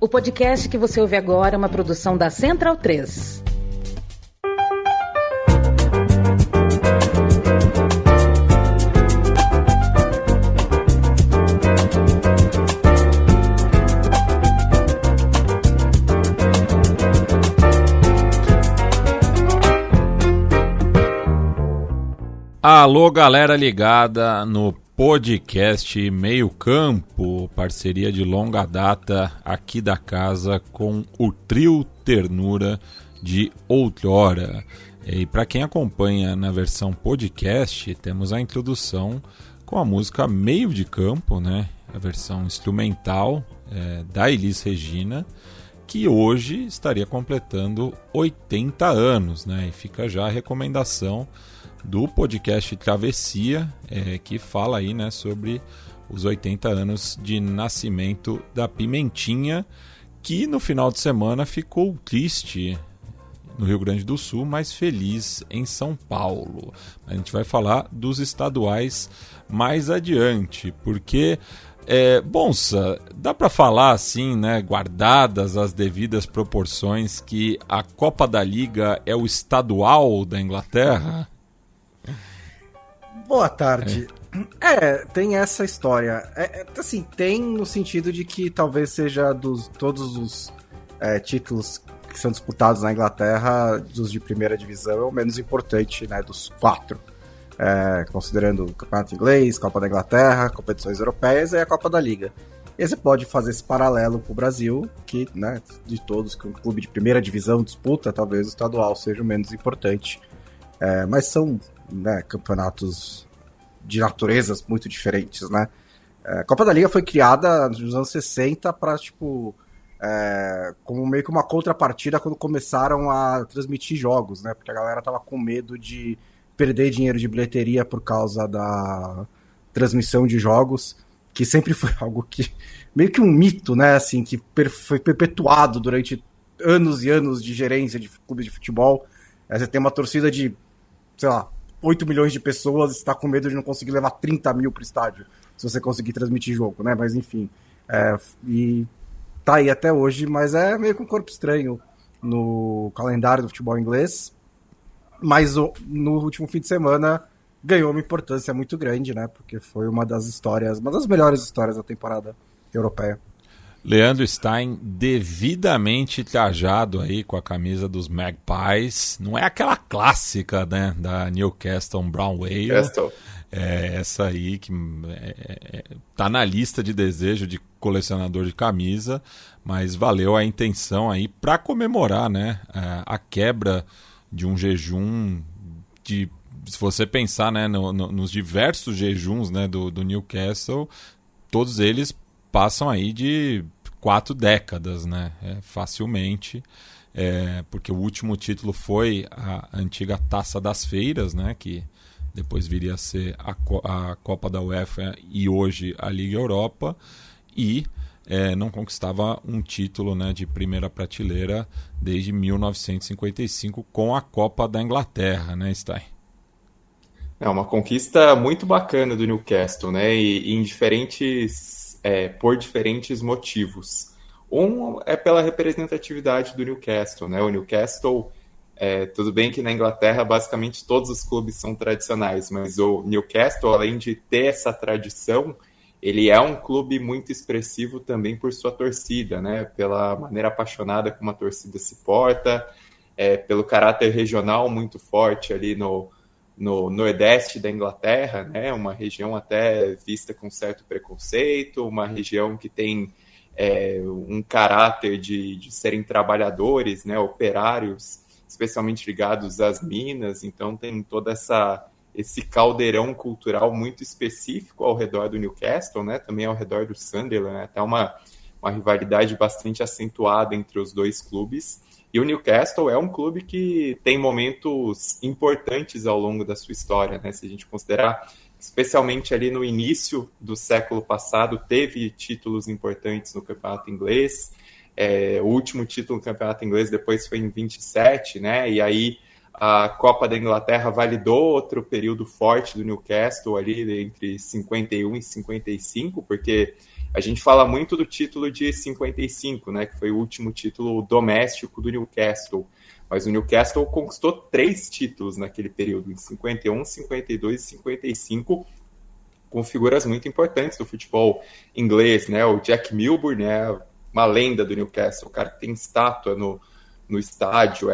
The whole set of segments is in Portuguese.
O podcast que você ouve agora é uma produção da Central 3. Alô, galera ligada no podcast Meio Campo, parceria de longa data aqui da casa com o trio Ternura de outrora. E para quem acompanha na versão podcast, temos a introdução com a música Meio de Campo, né? A versão instrumental da Elis Regina, que hoje estaria completando 80 anos, né? E fica já a recomendação do podcast Travessia, que fala aí, né, sobre os 80 anos de nascimento da Pimentinha, que no final de semana ficou triste no Rio Grande do Sul, mas feliz em São Paulo. A gente vai falar dos estaduais mais adiante, porque Bonsa, dá para falar assim, né, guardadas as devidas proporções, que a Copa da Liga é o estadual da Inglaterra? Boa tarde. Tem essa história. Assim, tem no sentido de que talvez seja todos os títulos que são disputados na Inglaterra, dos de primeira divisão, é o menos importante, né, dos 4. Considerando o Campeonato Inglês, Copa da Inglaterra, competições europeias e a Copa da Liga. E você pode fazer esse paralelo com o Brasil, que, né, de todos que um clube de primeira divisão disputa, talvez o estadual seja o menos importante. Mas são, né, campeonatos de naturezas muito diferentes, né? A Copa da Liga foi criada nos anos 60 para, como meio que uma contrapartida quando começaram a transmitir jogos, né? Porque a galera tava com medo de perder dinheiro de bilheteria por causa da transmissão de jogos, que sempre foi algo que, meio que um mito, né? Assim, que foi perpetuado durante anos e anos de gerência de clube de futebol. Você tem uma torcida de, sei lá, 8 milhões de pessoas, está com medo de não conseguir levar 30 mil para o estádio, se você conseguir transmitir jogo, né? Mas enfim, e tá aí até hoje, mas é meio que um corpo estranho no calendário do futebol inglês. Mas no último fim de semana ganhou uma importância muito grande, né? Porque foi uma das melhores histórias da temporada europeia. Leandro Stein, devidamente trajado aí com a camisa dos Magpies. Não é aquela clássica, né, da Newcastle Brown Ale. Essa aí que tá na lista de desejo de colecionador de camisa, mas valeu a intenção aí para comemorar, né, a quebra de um jejum de, se você pensar, né, nos diversos jejuns, né, do Newcastle, todos eles passam aí de 4 décadas, né? Facilmente, porque o último título foi a antiga Taça das Feiras, né? Que depois viria a ser a Copa da UEFA e hoje a Liga Europa, e não conquistava um título, né, de primeira prateleira desde 1955 com a Copa da Inglaterra, né, Stein? É uma conquista muito bacana do Newcastle, né? E em por diferentes motivos. Um é pela representatividade do Newcastle, né? O Newcastle, tudo bem que na Inglaterra basicamente todos os clubes são tradicionais, mas o Newcastle, além de ter essa tradição, ele é um clube muito expressivo também por sua torcida, né? Pela maneira apaixonada como a torcida se porta, pelo caráter regional muito forte ali no nordeste da Inglaterra, né? Uma região até vista com certo preconceito, uma região que tem um caráter de serem trabalhadores, né? Operários, especialmente ligados às minas, então tem toda esse caldeirão cultural muito específico ao redor do Newcastle, né? Também ao redor do Sunderland, né? Até uma rivalidade bastante acentuada entre os dois clubes. E o Newcastle é um clube que tem momentos importantes ao longo da sua história, né? Se a gente considerar, especialmente ali no início do século passado, teve títulos importantes no campeonato inglês. O último título no campeonato inglês depois foi em 27, né? E aí A Copa da Inglaterra validou outro período forte do Newcastle ali entre 51 e 55, porque a gente fala muito do título de 55, né, que foi o último título doméstico do Newcastle, mas o Newcastle conquistou 3 títulos naquele período, em 51, 52 e 55, com figuras muito importantes do futebol inglês, né, o Jack Milburn, né, uma lenda do Newcastle, o cara que tem estátua no estádio,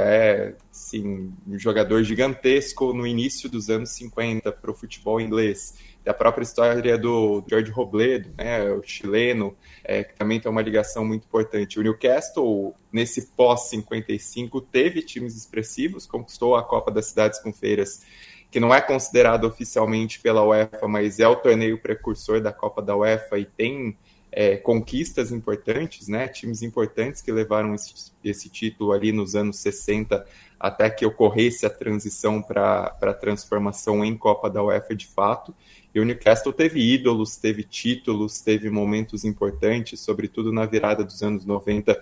assim, um jogador gigantesco no início dos anos 50 para o futebol inglês. E a própria história do Jorge Robledo, né, o chileno, que também tem uma ligação muito importante. O Newcastle, nesse pós-55, teve times expressivos, conquistou a Copa das Cidades com Feiras, que não é considerado oficialmente pela UEFA, mas é o torneio precursor da Copa da UEFA e tem conquistas importantes, né? Times importantes que levaram esse título ali nos anos 60 até que ocorresse a transição para a transformação em Copa da UEFA de fato. E o Newcastle teve ídolos, teve títulos, teve momentos importantes, sobretudo na virada dos anos 90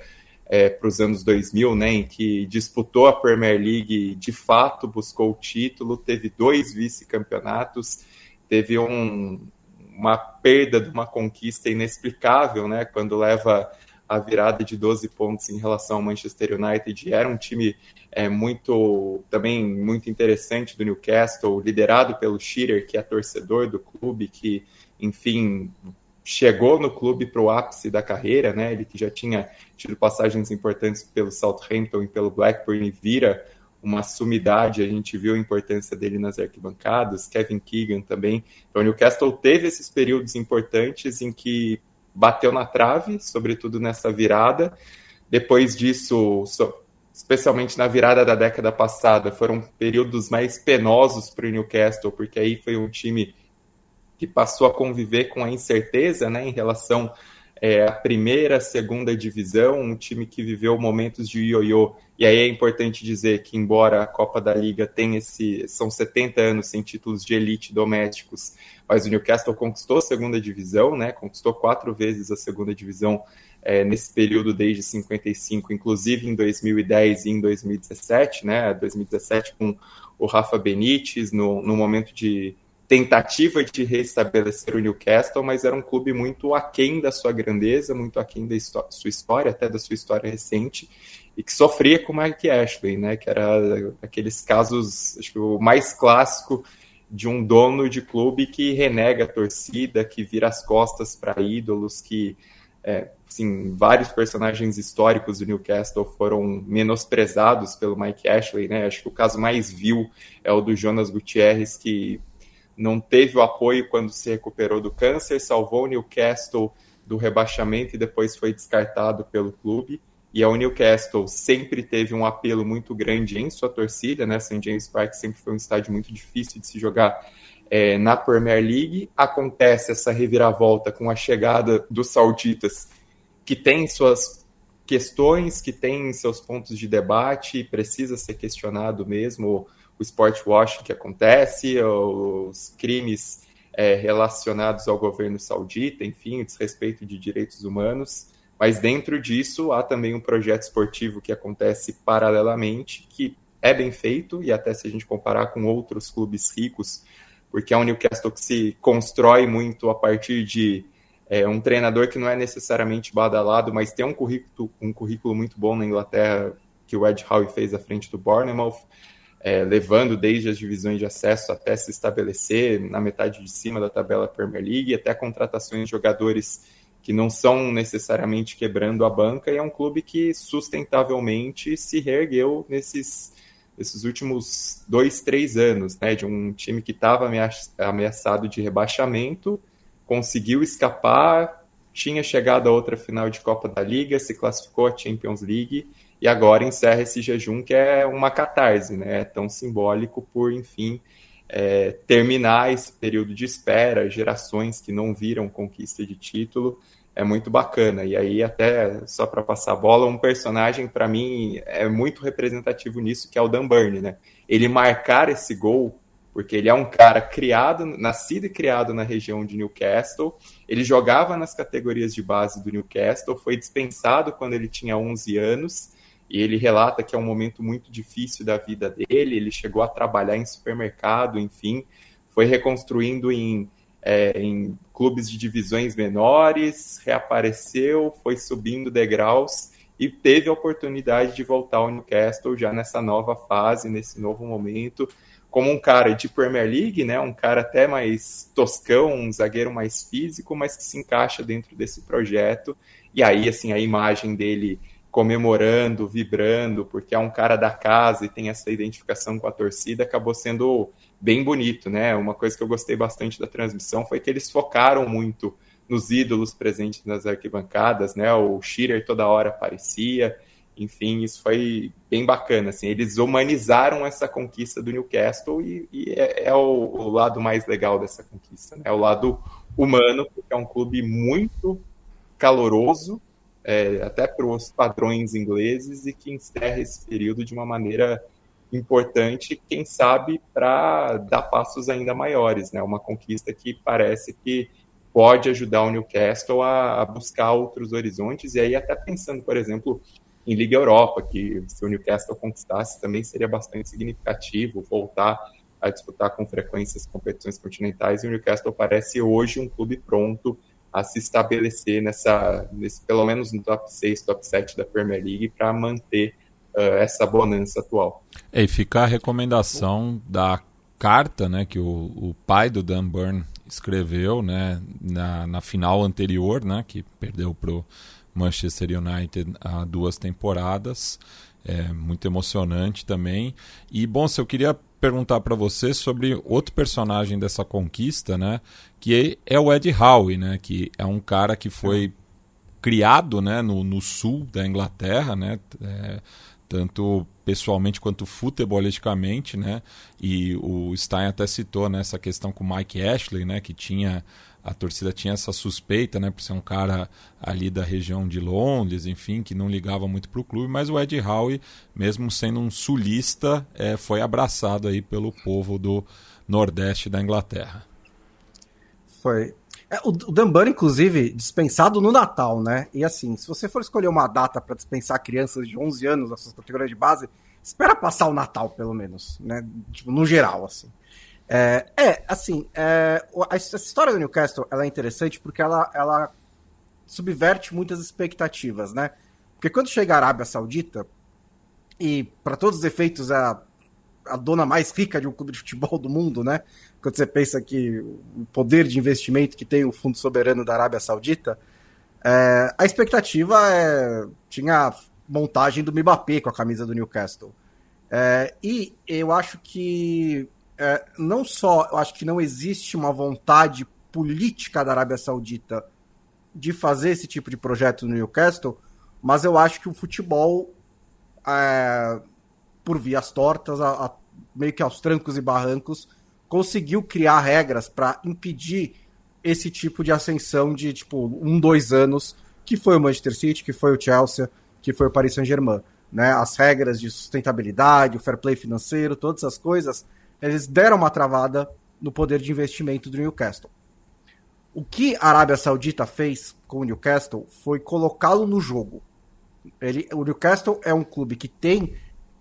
para os anos 2000, né, em que disputou a Premier League, de fato buscou o título, teve 2 vice-campeonatos, teve uma perda de uma conquista inexplicável, né, quando leva a virada de 12 pontos em relação ao Manchester United. Era um time também muito interessante do Newcastle, liderado pelo Shearer, que é torcedor do clube, que, enfim, chegou no clube para o ápice da carreira, né, ele que já tinha tido passagens importantes pelo Southampton e pelo Blackburn e vira uma sumidade, a gente viu a importância dele nas arquibancadas, Kevin Keegan também. Então o Newcastle teve esses períodos importantes em que bateu na trave, sobretudo nessa virada. Depois disso, especialmente na virada da década passada, foram períodos mais penosos para o Newcastle, porque aí foi um time que passou a conviver com a incerteza, né, em relação à primeira, segunda divisão, um time que viveu momentos de ioiô. E aí é importante dizer que, embora a Copa da Liga tenha são 70 anos sem títulos de elite domésticos, mas o Newcastle conquistou a segunda divisão, né, conquistou 4 vezes a segunda divisão nesse período desde 55, inclusive em 2010 e em 2017, né, 2017 com o Rafa Benítez, no momento de tentativa de restabelecer o Newcastle, mas era um clube muito aquém da sua grandeza, muito aquém da sua história, até da sua história recente, e que sofria com o Mike Ashley, né, que era aqueles casos, acho que o mais clássico de um dono de clube que renega a torcida, que vira as costas para ídolos, que assim, vários personagens históricos do Newcastle foram menosprezados pelo Mike Ashley, né, acho que o caso mais vil é o do Jonas Gutierrez, que não teve o apoio quando se recuperou do câncer, salvou o Newcastle do rebaixamento e depois foi descartado pelo clube. E o Newcastle sempre teve um apelo muito grande em sua torcida, né? St. James Park sempre foi um estádio muito difícil de se jogar na Premier League. Acontece essa reviravolta com a chegada dos sauditas, que tem suas questões, que tem seus pontos de debate, precisa ser questionado mesmo o sport washing que acontece, os crimes relacionados ao governo saudita, enfim, o desrespeito de direitos humanos, mas dentro disso há também um projeto esportivo que acontece paralelamente, que é bem feito, e até se a gente comparar com outros clubes ricos, porque é um Newcastle que se constrói muito a partir de um treinador que não é necessariamente badalado, mas tem um currículo muito bom na Inglaterra, que o Ed Howe fez à frente do Bournemouth, levando desde as divisões de acesso até se estabelecer na metade de cima da tabela Premier League, até contratações de jogadores que não são necessariamente quebrando a banca, e é um clube que sustentavelmente se reergueu nesses últimos 2-3 anos, né, de um time que estava ameaçado de rebaixamento, conseguiu escapar, tinha chegado a outra final de Copa da Liga, se classificou à Champions League, e agora encerra esse jejum que é uma catarse, né? É tão simbólico por, enfim, terminar esse período de espera, gerações que não viram conquista de título, é muito bacana. E aí, até só para passar a bola, um personagem, para mim, é muito representativo nisso, que é o Dan Burn, né? Ele marcar esse gol, porque ele é um cara nascido e criado na região de Newcastle, ele jogava nas categorias de base do Newcastle, foi dispensado quando ele tinha 11 anos, e ele relata que é um momento muito difícil da vida dele, ele chegou a trabalhar em supermercado, enfim, foi reconstruindo em clubes de divisões menores, reapareceu, foi subindo degraus e teve a oportunidade de voltar ao Newcastle já nessa nova fase, nesse novo momento, como um cara de Premier League, né, um cara até mais toscão, um zagueiro mais físico, mas que se encaixa dentro desse projeto. E aí, assim, a imagem dele comemorando, vibrando, porque é um cara da casa e tem essa identificação com a torcida, acabou sendo bem bonito, né? Uma coisa que eu gostei bastante da transmissão foi que eles focaram muito nos ídolos presentes nas arquibancadas, né? O Shearer toda hora aparecia, enfim, isso foi bem bacana, assim, eles humanizaram essa conquista do Newcastle e é o lado mais legal dessa conquista, né? É o lado humano, porque é um clube muito caloroso, até para os padrões ingleses, e que encerra esse período de uma maneira importante, quem sabe, para dar passos ainda maiores, né? Uma conquista que parece que pode ajudar o Newcastle a buscar outros horizontes, e aí até pensando, por exemplo, em Liga Europa, que se o Newcastle conquistasse também seria bastante significativo, voltar a disputar com frequência as competições continentais, e o Newcastle parece hoje um clube pronto a se estabelecer nesse, pelo menos no top 6, top 7 da Premier League, para manter essa bonança atual. E fica a recomendação da carta, né, que o pai do Dan Burn escreveu, né, na final anterior, né, que perdeu para o Manchester United há 2 temporadas. Muito emocionante também. E, bom, se eu queria perguntar para você sobre outro personagem dessa conquista, né, que é o Ed Howe, né, que é um cara que foi criado, né, no sul da Inglaterra, né, tanto pessoalmente quanto futebolisticamente, né, e o Stein até citou, né, essa questão com o Mike Ashley, né, que a torcida tinha essa suspeita, né, por ser um cara ali da região de Londres, enfim, que não ligava muito para o clube, mas o Ed Howe, mesmo sendo um sulista, foi abraçado aí pelo povo do Nordeste da Inglaterra. Foi. O Dan Burn, inclusive, dispensado no Natal, né? E assim, se você for escolher uma data para dispensar crianças de 11 anos das suas categorias de base, espera passar o Natal, pelo menos, né? Tipo, no geral, assim. Essa história do Newcastle, ela é interessante porque ela subverte muitas expectativas, né? Porque quando chega a Arábia Saudita, e para todos os efeitos a dona mais rica de um clube de futebol do mundo, né? Quando você pensa que o poder de investimento que tem o Fundo Soberano da Arábia Saudita, a expectativa tinha montagem do Mbappé com a camisa do Newcastle. E eu acho que não só, eu acho que não existe uma vontade política da Arábia Saudita de fazer esse tipo de projeto no Newcastle, mas eu acho que o futebol, por vias tortas, meio que aos trancos e barrancos, conseguiu criar regras para impedir esse tipo de ascensão de, 2 anos, que foi o Manchester City, que foi o Chelsea, que foi o Paris Saint-Germain, né? As regras de sustentabilidade, o fair play financeiro, todas essas coisas, eles deram uma travada no poder de investimento do Newcastle. O que a Arábia Saudita fez com o Newcastle foi colocá-lo no jogo. O Newcastle é um clube que tem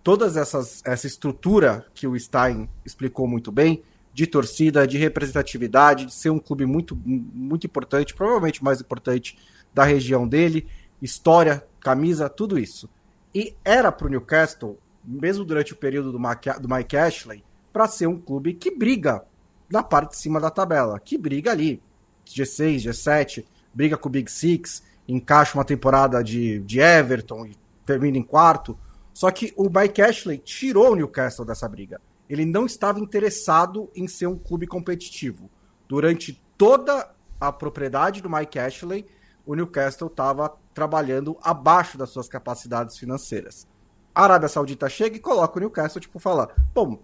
toda essa estrutura que o Stein explicou muito bem, de torcida, de representatividade, de ser um clube muito, muito importante, provavelmente mais importante da região dele, história, camisa, tudo isso. E era para o Newcastle, mesmo durante o período do Mike Ashley, para ser um clube que briga na parte de cima da tabela, que briga ali, G6, G7, briga com o Big Six, encaixa uma temporada de Everton e termina em 4º. Só que o Mike Ashley tirou o Newcastle dessa briga. Ele não estava interessado em ser um clube competitivo. Durante toda a propriedade do Mike Ashley, o Newcastle estava trabalhando abaixo das suas capacidades financeiras. A Arábia Saudita chega e coloca o Newcastle, fala, bom,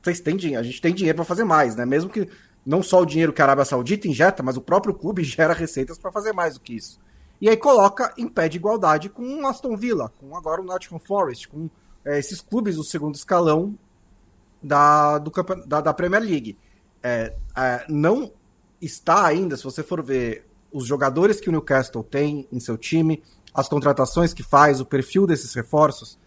vocês têm dinheiro, a gente tem dinheiro para fazer mais, né? Mesmo que não só o dinheiro que a Arábia Saudita injeta, mas o próprio clube gera receitas para fazer mais do que isso. E aí coloca em pé de igualdade com o Aston Villa, com agora o Nottingham Forest, com esses clubes do segundo escalão da Premier League. Não está ainda, se você for ver os jogadores que o Newcastle tem em seu time, as contratações que faz, o perfil desses reforços,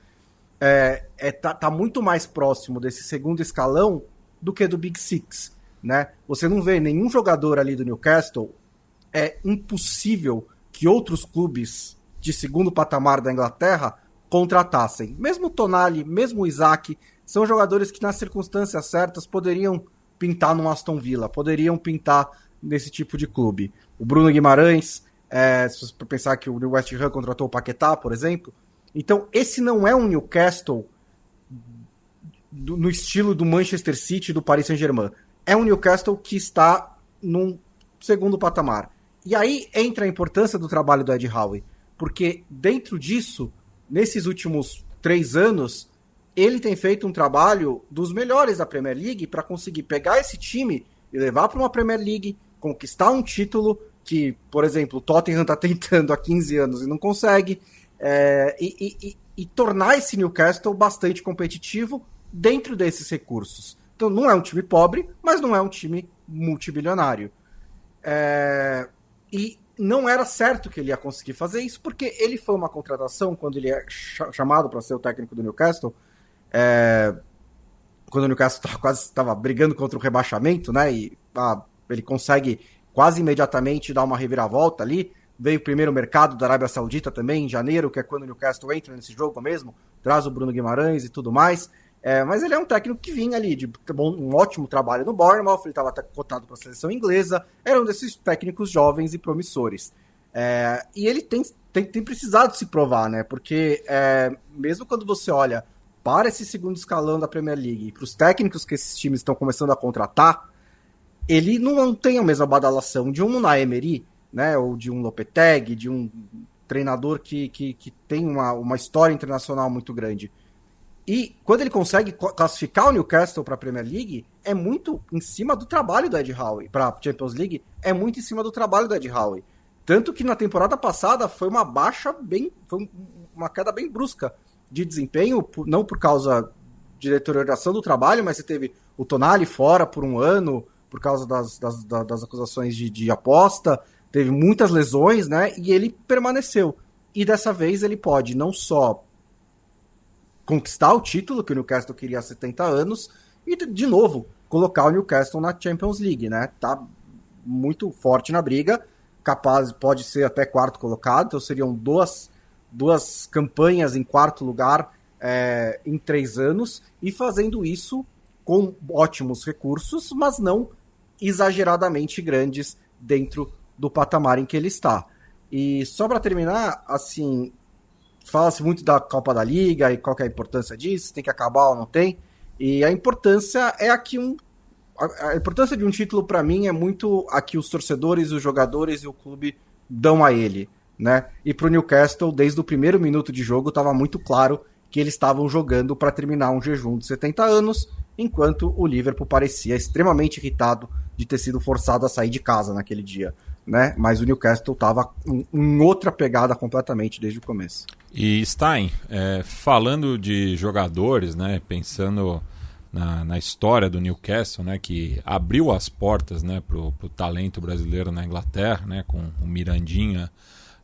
tá muito mais próximo desse segundo escalão do que do Big Six, né? Você não vê nenhum jogador ali do Newcastle, é impossível que outros clubes de segundo patamar da Inglaterra contratassem. Mesmo o Tonali, mesmo o Isaac, são jogadores que nas circunstâncias certas poderiam pintar no Aston Villa, poderiam pintar nesse tipo de clube. O Bruno Guimarães, se você pensar que o West Ham contratou o Paquetá, por exemplo. Então, esse não é um Newcastle no estilo do Manchester City e do Paris Saint-Germain. É um Newcastle que está num segundo patamar. E aí entra a importância do trabalho do Ed Howe, porque dentro disso, nesses últimos 3 anos, ele tem feito um trabalho dos melhores da Premier League para conseguir pegar esse time e levar para uma Premier League, conquistar um título que, por exemplo, o Tottenham está tentando há 15 anos e não consegue, e tornar esse Newcastle bastante competitivo dentro desses recursos. Então não é um time pobre, mas não é um time multibilionário. E não era certo que ele ia conseguir fazer isso, porque ele foi uma contratação, quando ele é chamado para ser o técnico do Newcastle, quando o Newcastle estava brigando contra o rebaixamento, né, e ele consegue quase imediatamente dar uma reviravolta ali. Veio o primeiro mercado da Arábia Saudita também, em janeiro, que é quando o Newcastle entra nesse jogo mesmo, traz o Bruno Guimarães e tudo mais. Mas ele é um técnico que vinha ali de um ótimo trabalho no Bournemouth, ele estava até cotado para a seleção inglesa, era um desses técnicos jovens e promissores. E ele tem precisado se provar, né? Porque mesmo quando você olha para esse segundo escalão da Premier League e para os técnicos que esses times estão começando a contratar, ele não tem a mesma badalação de um Unai Emery, né? Ou de um Lopetegui, de um treinador que tem uma história internacional muito grande. E quando ele consegue classificar o Newcastle para a Premier League, é muito em cima do trabalho do Ed Howe. Para a Champions League, é muito em cima do trabalho do Ed Howe. Tanto que na temporada passada foi uma queda bem brusca de desempenho, não por causa de deterioração do trabalho, mas você teve o Tonali fora por um ano, por causa das acusações de aposta, teve muitas lesões, né? E ele permaneceu. E dessa vez ele pode não só conquistar o título que o Newcastle queria há 70 anos e, de novo, colocar o Newcastle na Champions League, né? Tá muito forte na briga, pode ser até quarto colocado, então seriam duas campanhas em quarto lugar em 3 anos, e fazendo isso com ótimos recursos, mas não exageradamente grandes dentro do patamar em que ele está. E só para terminar, assim, fala-se muito da Copa da Liga e qual que é a importância disso, tem que acabar ou não tem, e a importância é aqui a importância de um título para mim é muito a que os torcedores, os jogadores e o clube dão a ele, né? E para o Newcastle, desde o primeiro minuto de jogo, estava muito claro que eles estavam jogando para terminar um jejum de 70 anos, enquanto o Liverpool parecia extremamente irritado de ter sido forçado a sair de casa naquele dia, né? Mas o Newcastle estava em outra pegada completamente desde o começo. E Stein, falando de jogadores, né, pensando na história do Newcastle, né, que abriu as portas, né, para o talento brasileiro na Inglaterra, né, com o Mirandinha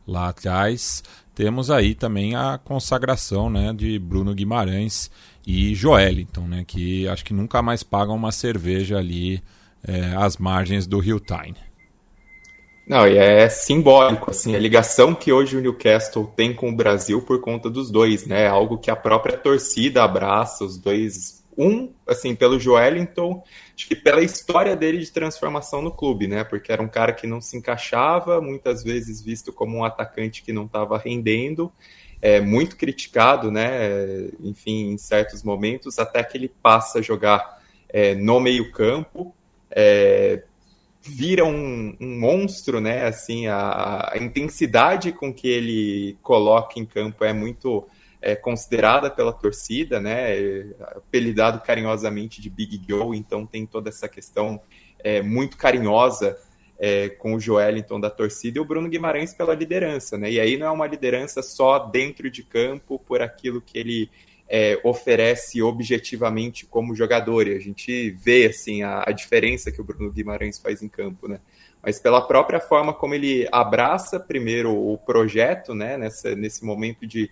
lá atrás, temos aí também a consagração, né, de Bruno Guimarães e Joelinton, né, que acho que nunca mais pagam uma cerveja ali às margens do Rio Tyne. Não, e é simbólico, assim, a ligação que hoje o Newcastle tem com o Brasil por conta dos dois, né? Algo que a própria torcida abraça, os dois. Assim, pelo Joelinton, acho que pela história dele de transformação no clube, né? Porque era um cara que não se encaixava, muitas vezes visto como um atacante que não estava rendendo, muito criticado, né? Enfim, em certos momentos, até que ele passa a jogar no meio-campo, vira um monstro, né? Assim, a intensidade com que ele coloca em campo é muito considerada pela torcida, né? Apelidado carinhosamente de Big Joe, então tem toda essa questão muito carinhosa com o Joelinton da torcida, e o Bruno Guimarães pela liderança, né? E aí não é uma liderança só dentro de campo por aquilo que ele oferece objetivamente como jogador, e a gente vê assim, a diferença que o Bruno Guimarães faz em campo, né? Mas pela própria forma como ele abraça primeiro o projeto, né, nesse momento de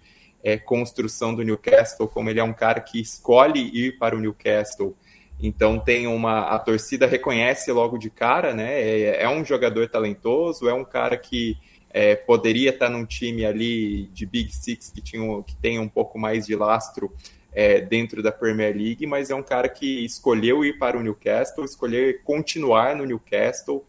construção do Newcastle, como ele é um cara que escolhe ir para o Newcastle, então a torcida reconhece logo de cara, né, é um jogador talentoso, é um cara que poderia estar num time ali de Big Six que tem um pouco mais de lastro dentro da Premier League, mas é um cara que escolheu ir para o Newcastle, escolheu continuar no Newcastle,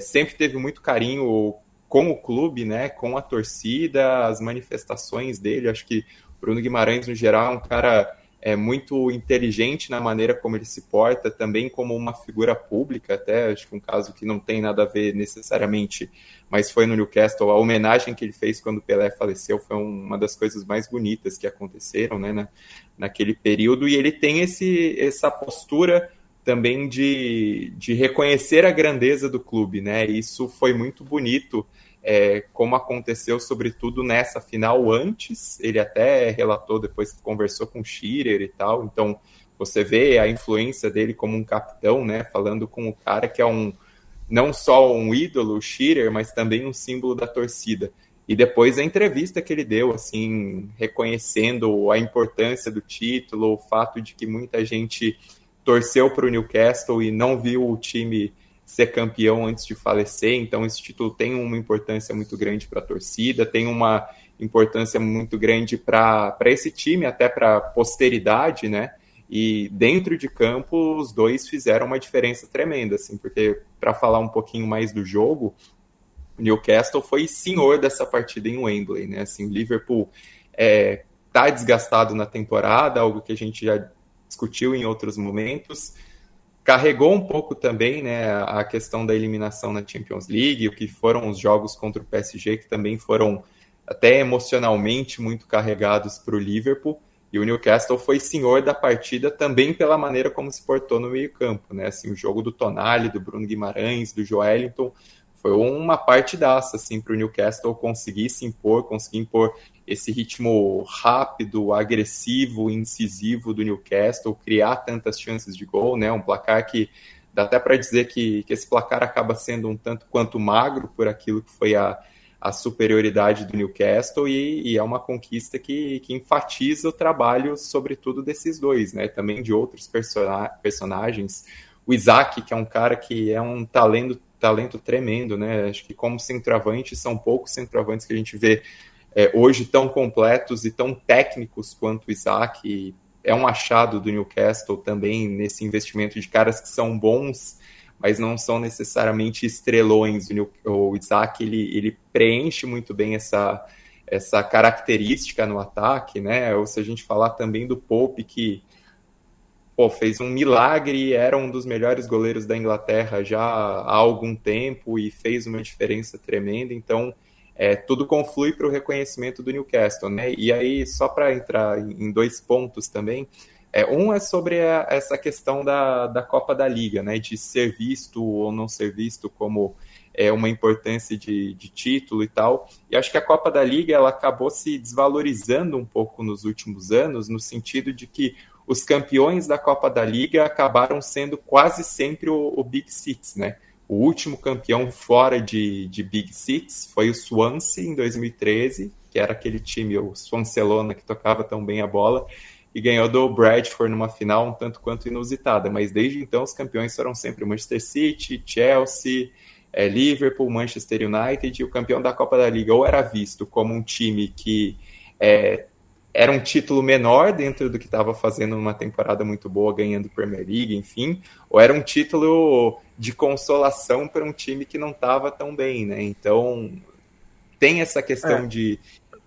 sempre teve muito carinho com o clube, né, com a torcida, as manifestações dele. Acho que o Bruno Guimarães, no geral, é um cara muito inteligente na maneira como ele se porta, também como uma figura pública, até acho que um caso que não tem nada a ver necessariamente, mas foi no Newcastle, a homenagem que ele fez quando o Pelé faleceu foi uma das coisas mais bonitas que aconteceram, né, naquele período, e ele tem essa postura também de reconhecer a grandeza do clube, né? Isso foi muito bonito, como aconteceu sobretudo nessa final antes, ele até relatou depois que conversou com o Shearer e tal, então você vê a influência dele como um capitão, né? Falando com o cara que é não só um ídolo, o Shearer, mas também um símbolo da torcida. E depois a entrevista que ele deu, assim, reconhecendo a importância do título, o fato de que muita gente torceu para o Newcastle e não viu o time ser campeão antes de falecer, então esse título tem uma importância muito grande para a torcida, tem uma importância muito grande para esse time, até para a posteridade, né? E dentro de campo, os dois fizeram uma diferença tremenda, assim, porque para falar um pouquinho mais do jogo, o Newcastle foi senhor dessa partida em Wembley, né? Assim, o Liverpool tá desgastado na temporada, algo que a gente já discutiu em outros momentos, carregou um pouco também, né, a questão da eliminação na Champions League, o que foram os jogos contra o PSG, que também foram até emocionalmente muito carregados para o Liverpool, e o Newcastle foi senhor da partida também pela maneira como se portou no meio-campo, né, assim, o jogo do Tonali, do Bruno Guimarães, do Joelinton, foi uma partidaça, assim, para o Newcastle conseguir impor esse ritmo rápido, agressivo, incisivo do Newcastle, criar tantas chances de gol, né? Um placar que dá até para dizer que esse placar acaba sendo um tanto quanto magro por aquilo que foi a superioridade do Newcastle e é uma conquista que enfatiza o trabalho, sobretudo, desses dois, né? Também de outros personagens. O Isaac, que é um cara que é um talento tremendo, né? Acho que como centroavante, são poucos centroavantes que a gente vê hoje tão completos e tão técnicos quanto o Isaac. É um achado do Newcastle também nesse investimento de caras que são bons, mas não são necessariamente estrelões. O Isaac, ele preenche muito bem essa característica no ataque, né? Ou se a gente falar também do Pope, que fez um milagre, era um dos melhores goleiros da Inglaterra já há algum tempo e fez uma diferença tremenda, então tudo conflui para o reconhecimento do Newcastle, né? E aí, só para entrar em dois pontos também, um é sobre essa questão da Copa da Liga, né? De ser visto ou não ser visto como uma importância de título e tal, e acho que a Copa da Liga ela acabou se desvalorizando um pouco nos últimos anos, no sentido de que os campeões da Copa da Liga acabaram sendo quase sempre o Big Six, né? O último campeão fora de Big Six foi o Swansea, em 2013, que era aquele time, o Swanselona, que tocava tão bem a bola, e ganhou do Bradford numa final um tanto quanto inusitada. Mas desde então os campeões foram sempre Manchester City, Chelsea, Liverpool, Manchester United, e o campeão da Copa da Liga ou era visto como um time que era um título menor dentro do que estava fazendo numa temporada muito boa, ganhando Premier League, enfim, ou era um título de consolação para um time que não estava tão bem, né? Então, tem essa questão de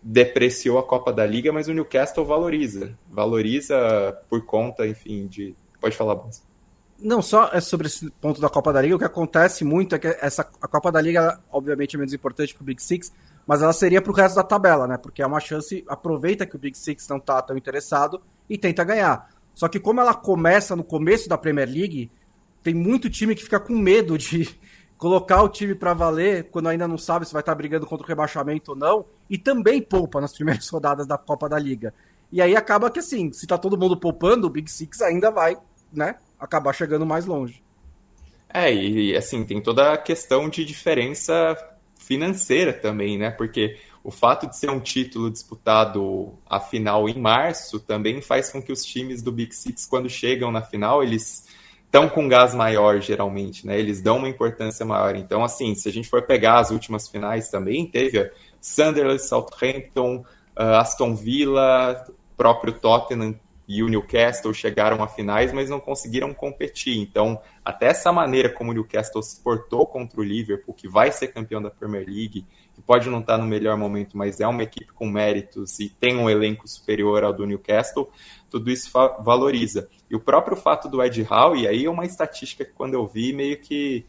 depreciou a Copa da Liga, mas o Newcastle valoriza por conta, enfim, de... Pode falar, Bons. Não, só sobre esse ponto da Copa da Liga, o que acontece muito é que a Copa da Liga, ela, obviamente, é menos importante para o Big Six, mas ela seria para o resto da tabela, né? Porque é uma chance, aproveita que o Big Six não está tão interessado e tenta ganhar. Só que como ela começa no começo da Premier League, tem muito time que fica com medo de colocar o time para valer quando ainda não sabe se vai estar brigando contra o rebaixamento ou não, e também poupa nas primeiras rodadas da Copa da Liga. E aí acaba que, assim, se tá todo mundo poupando, o Big Six ainda vai, né, acabar chegando mais longe. E assim, tem toda a questão de diferença financeira também, né? Porque o fato de ser um título disputado a final em março também faz com que os times do Big Six, quando chegam na final, eles estão com gás maior, geralmente, né? Eles dão uma importância maior. Então, assim, se a gente for pegar as últimas finais também, teve a Sunderland, Southampton, Aston Villa, próprio Tottenham e o Newcastle chegaram a finais, mas não conseguiram competir. Então, até essa maneira como o Newcastle se portou contra o Liverpool, que vai ser campeão da Premier League, que pode não estar no melhor momento, mas é uma equipe com méritos e tem um elenco superior ao do Newcastle, tudo isso valoriza. E o próprio fato do Ed Howe, e aí é uma estatística que quando eu vi, meio que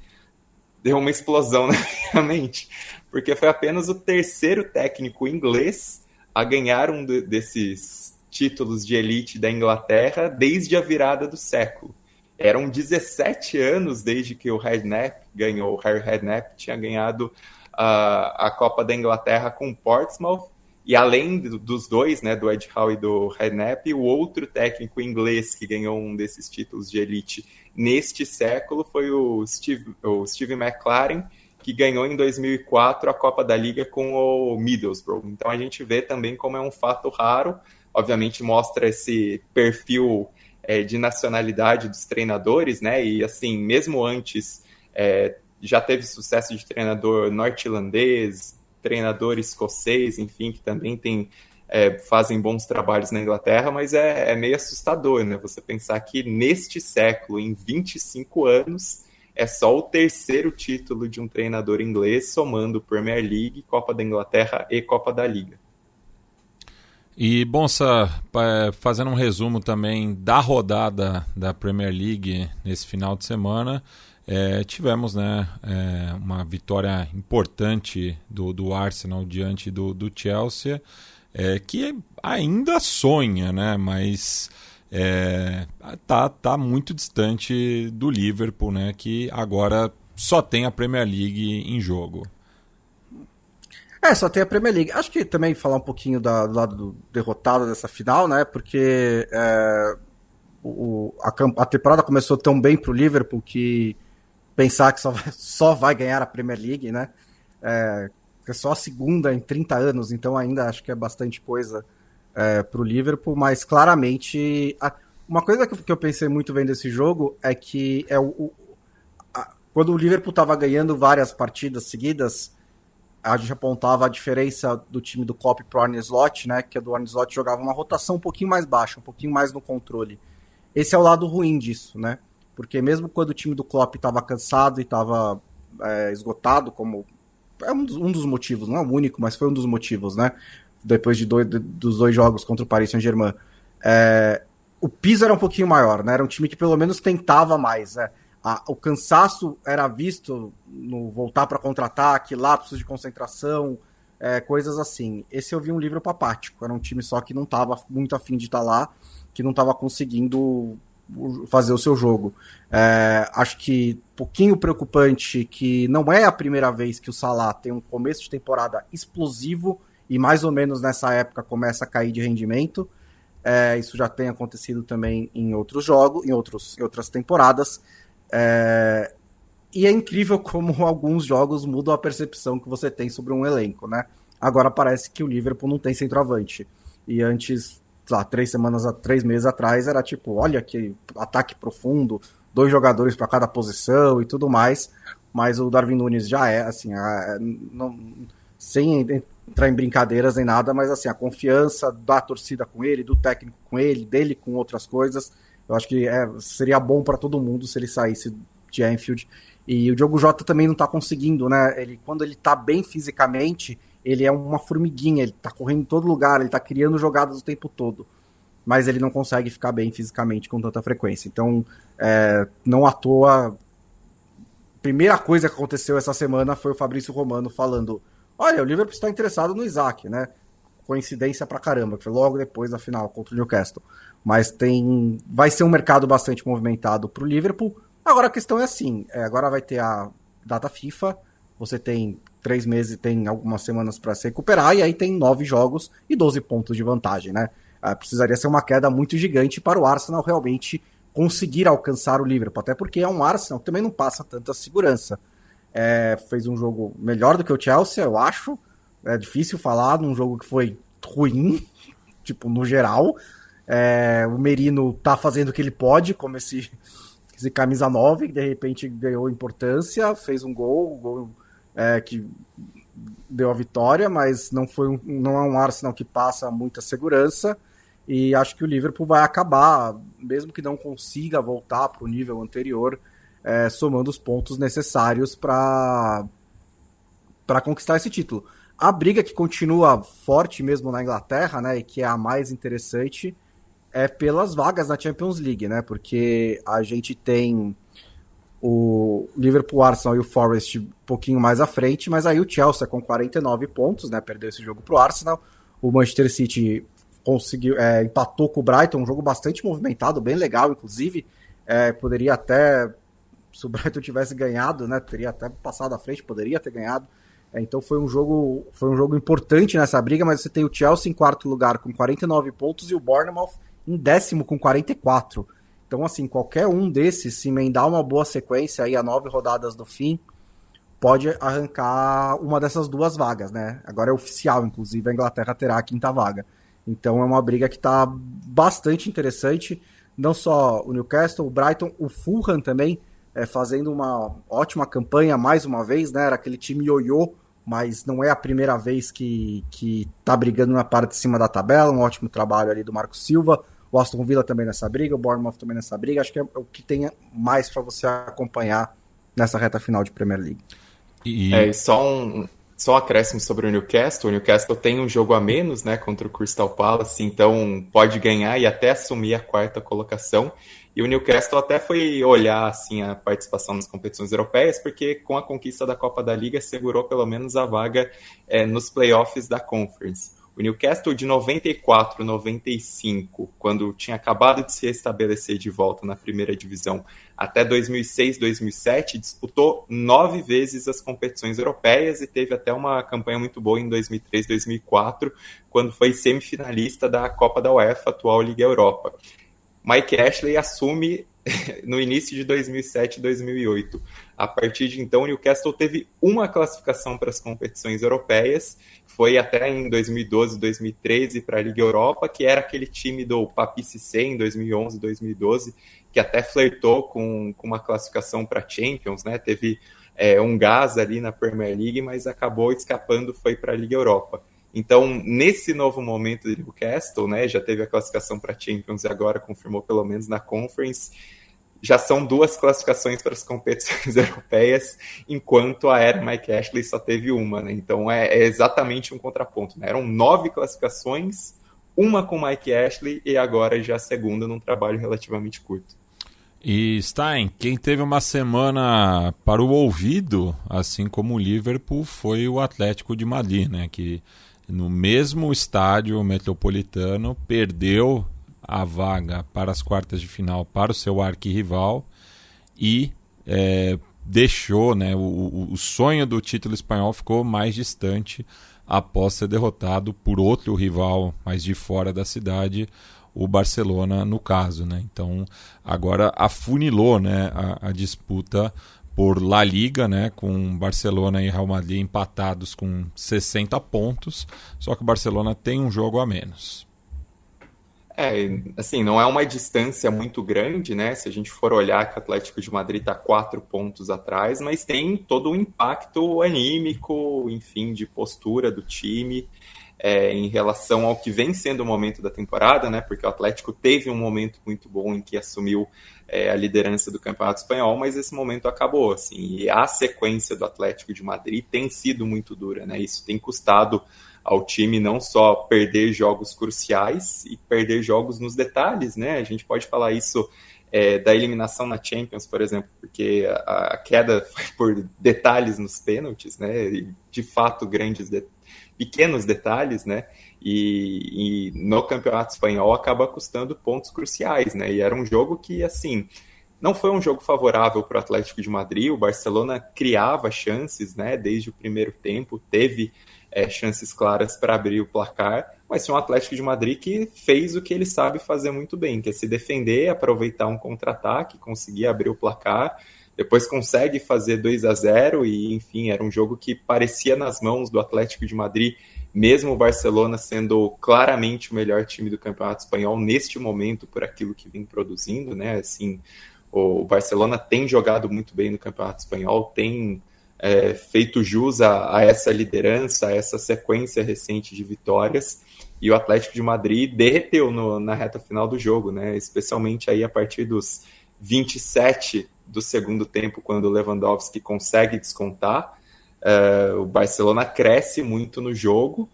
deu uma explosão na minha mente, porque foi apenas o terceiro técnico inglês a ganhar um desses títulos de elite da Inglaterra desde a virada do século. Eram 17 anos desde que o Redknapp ganhou. O Harry Redknapp tinha ganhado a Copa da Inglaterra com o Portsmouth, e além dos dois, né, do Ed Howe e do Redknapp, o outro técnico inglês que ganhou um desses títulos de elite neste século foi o Steve McClaren, que ganhou em 2004 a Copa da Liga com o Middlesbrough. Então a gente vê também como é um fato raro. Obviamente mostra esse perfil de nacionalidade dos treinadores, né? E assim, mesmo antes, já teve sucesso de treinador norte-irlandês, treinador escocês, enfim, que também fazem bons trabalhos na Inglaterra, mas é meio assustador, né? Você pensar que neste século, em 25 anos, é só o terceiro título de um treinador inglês, somando Premier League, Copa da Inglaterra e Copa da Liga. E, Bonsa, fazendo um resumo também da rodada da Premier League nesse final de semana, tivemos, né, uma vitória importante do Arsenal diante do Chelsea, que ainda sonha, né, mas tá muito distante do Liverpool, né, que agora só tem a Premier League em jogo. Só tem a Premier League. Acho que também falar um pouquinho do lado do derrotado dessa final, né? Porque a temporada começou tão bem pro Liverpool que pensar que só vai ganhar a Premier League, né? É só a segunda em 30 anos, então ainda acho que é bastante coisa pro Liverpool, mas claramente uma coisa que eu pensei muito vendo esse jogo é que quando o Liverpool estava ganhando várias partidas seguidas, a gente apontava a diferença do time do Klopp pro Arne Slot, né? Que do Arne Slot jogava uma rotação um pouquinho mais baixa, um pouquinho mais no controle. Esse é o lado ruim disso, né? Porque mesmo quando o time do Klopp estava cansado e estava esgotado, como é um dos motivos, não é o único, mas foi um dos motivos, né? Depois dos dois jogos contra o Paris Saint-Germain. O piso era um pouquinho maior, né? Era um time que pelo menos tentava mais, né? O cansaço era visto no voltar para contra-ataque, lapsos de concentração, coisas assim. Esse eu vi um livro apático, era um time só que não estava muito afim de estar lá, que não estava conseguindo fazer o seu jogo. Acho que um pouquinho preocupante que não é a primeira vez que o Salah tem um começo de temporada explosivo e mais ou menos nessa época começa a cair de rendimento. Isso já tem acontecido também em outros jogos, em outras temporadas. E é incrível como alguns jogos mudam a percepção que você tem sobre um elenco, né? Agora parece que o Liverpool não tem centroavante. E antes, 3 meses atrás, era tipo, olha que ataque profundo, 2 jogadores para cada posição e tudo mais. Mas o Darwin Núñez já assim, sem entrar em brincadeiras nem nada, mas assim, a confiança da torcida com ele, do técnico com ele, dele com outras coisas. Eu acho que seria bom para todo mundo se ele saísse de Anfield. E o Diogo Jota também não está conseguindo, né? Quando ele está bem fisicamente, ele é uma formiguinha, ele está correndo em todo lugar, ele está criando jogadas o tempo todo. Mas ele não consegue ficar bem fisicamente com tanta frequência. Então, não à toa, a primeira coisa que aconteceu essa semana foi o Fabrício Romano falando: olha, o Liverpool está interessado no Isaac, né? Coincidência pra caramba, que foi logo depois da final contra o Newcastle. Mas vai ser um mercado bastante movimentado pro Liverpool. Agora a questão é assim, agora vai ter a data FIFA, você tem 3 meses, tem algumas semanas para se recuperar, e aí tem 9 jogos e 12 pontos de vantagem, né? precisaria ser uma queda muito gigante para o Arsenal realmente conseguir alcançar o Liverpool, até porque é um Arsenal que também não passa tanta segurança. Fez um jogo melhor do que o Chelsea, eu acho. É difícil falar num jogo que foi ruim, tipo, no geral. O Merino tá fazendo o que ele pode, como esse camisa 9, que de repente ganhou importância, fez um gol que deu a vitória, mas não é um Arsenal que passa muita segurança, e acho que o Liverpool vai acabar, mesmo que não consiga voltar para o nível anterior, somando os pontos necessários para conquistar esse título. A briga que continua forte mesmo na Inglaterra, né, e que é a mais interessante, é pelas vagas na Champions League, né? Porque a gente tem o Liverpool, Arsenal e o Forest um pouquinho mais à frente, mas aí o Chelsea com 49 pontos, né? Perdeu esse jogo pro Arsenal. O Manchester City empatou com o Brighton, um jogo bastante movimentado, bem legal, inclusive. Poderia até, se o Brighton tivesse ganhado, né? Teria até passado à frente, poderia ter ganhado. Então foi um jogo importante nessa briga, mas você tem o Chelsea em quarto lugar com 49 pontos e o Bournemouth em 10º com 44. Então, assim, qualquer um desses, se emendar uma boa sequência aí a 9 rodadas do fim, pode arrancar uma dessas duas vagas, né? Agora é oficial, inclusive, a Inglaterra terá a 5ª vaga. Então é uma briga que está bastante interessante. Não só o Newcastle, o Brighton, o Fulham também fazendo uma ótima campanha mais uma vez, né? Era aquele time ioiô, mas não é a primeira vez que tá brigando na parte de cima da tabela. Um ótimo trabalho ali do Marco Silva. O Aston Villa também nessa briga, o Bournemouth também nessa briga. Acho que é o que tem mais para você acompanhar nessa reta final de Premier League. Só um acréscimo sobre o Newcastle. O Newcastle tem um jogo a menos, né, contra o Crystal Palace, então pode ganhar e até assumir a 4ª colocação. E o Newcastle até foi olhar assim, a participação nas competições europeias, porque com a conquista da Copa da Liga segurou pelo menos a vaga nos playoffs da Conference. O Newcastle de 94, 95, quando tinha acabado de se restabelecer de volta na primeira divisão, até 2006, 2007, disputou 9 vezes as competições europeias e teve até uma campanha muito boa em 2003, 2004, quando foi semifinalista da Copa da UEFA, atual Liga Europa. Mike Ashley assume no início de 2007 e 2008. A partir de então, o Newcastle teve uma classificação para as competições europeias, foi até em 2012, 2013 para a Liga Europa, que era aquele time do Papi Cissé em 2011, 2012, que até flertou com uma classificação para Champions, né? Teve um gás ali na Premier League, mas acabou escapando, foi para a Liga Europa. Então, nesse novo momento de Newcastle, né, já teve a classificação para Champions e agora confirmou pelo menos na Conference, já são 2 classificações para as competições europeias, enquanto a era Mike Ashley só teve uma, né? Então é exatamente um contraponto, né? Eram 9 classificações, uma com Mike Ashley e agora já a segunda num trabalho relativamente curto. E Stein, quem teve uma semana para o ouvido, assim como o Liverpool, foi o Atlético de Madrid, né? Que no mesmo estádio metropolitano perdeu a vaga para as quartas de final para o seu arquirrival e deixou, né, o sonho do título espanhol ficou mais distante após ser derrotado por outro rival mais de fora da cidade, o Barcelona no caso, né? Então agora afunilou, né, a disputa por La Liga, né, com Barcelona e Real Madrid empatados com 60 pontos, só que o Barcelona tem um jogo a menos. Assim, não é uma distância muito grande, né? Se a gente for olhar que o Atlético de Madrid está 4 pontos atrás, mas tem todo o impacto anímico, enfim, de postura do time em relação ao que vem sendo o momento da temporada, né? Porque o Atlético teve um momento muito bom em que assumiu a liderança do Campeonato Espanhol, mas esse momento acabou, assim, e a sequência do Atlético de Madrid tem sido muito dura, né? Isso tem custado ao time não só perder jogos cruciais e perder jogos nos detalhes, né? A gente pode falar isso da eliminação na Champions, por exemplo, porque a queda foi por detalhes nos pênaltis, né? E, de fato, pequenos detalhes, né? E no Campeonato Espanhol acaba custando pontos cruciais, né? E era um jogo que, assim, não foi um jogo favorável para o Atlético de Madrid. O Barcelona criava chances, né? Desde o primeiro tempo, teve chances claras para abrir o placar, mas foi um Atlético de Madrid que fez o que ele sabe fazer muito bem, que é se defender, aproveitar um contra-ataque, conseguir abrir o placar, depois consegue fazer 2-0 e, enfim, era um jogo que parecia nas mãos do Atlético de Madrid, mesmo o Barcelona sendo claramente o melhor time do Campeonato Espanhol neste momento por aquilo que vem produzindo, né? Assim, o Barcelona tem jogado muito bem no Campeonato Espanhol, tem feito jus a essa liderança, a essa sequência recente de vitórias, e o Atlético de Madrid derreteu na reta final do jogo, né? Especialmente aí a partir dos 27 do segundo tempo, quando o Lewandowski consegue descontar. O Barcelona cresce muito no jogo,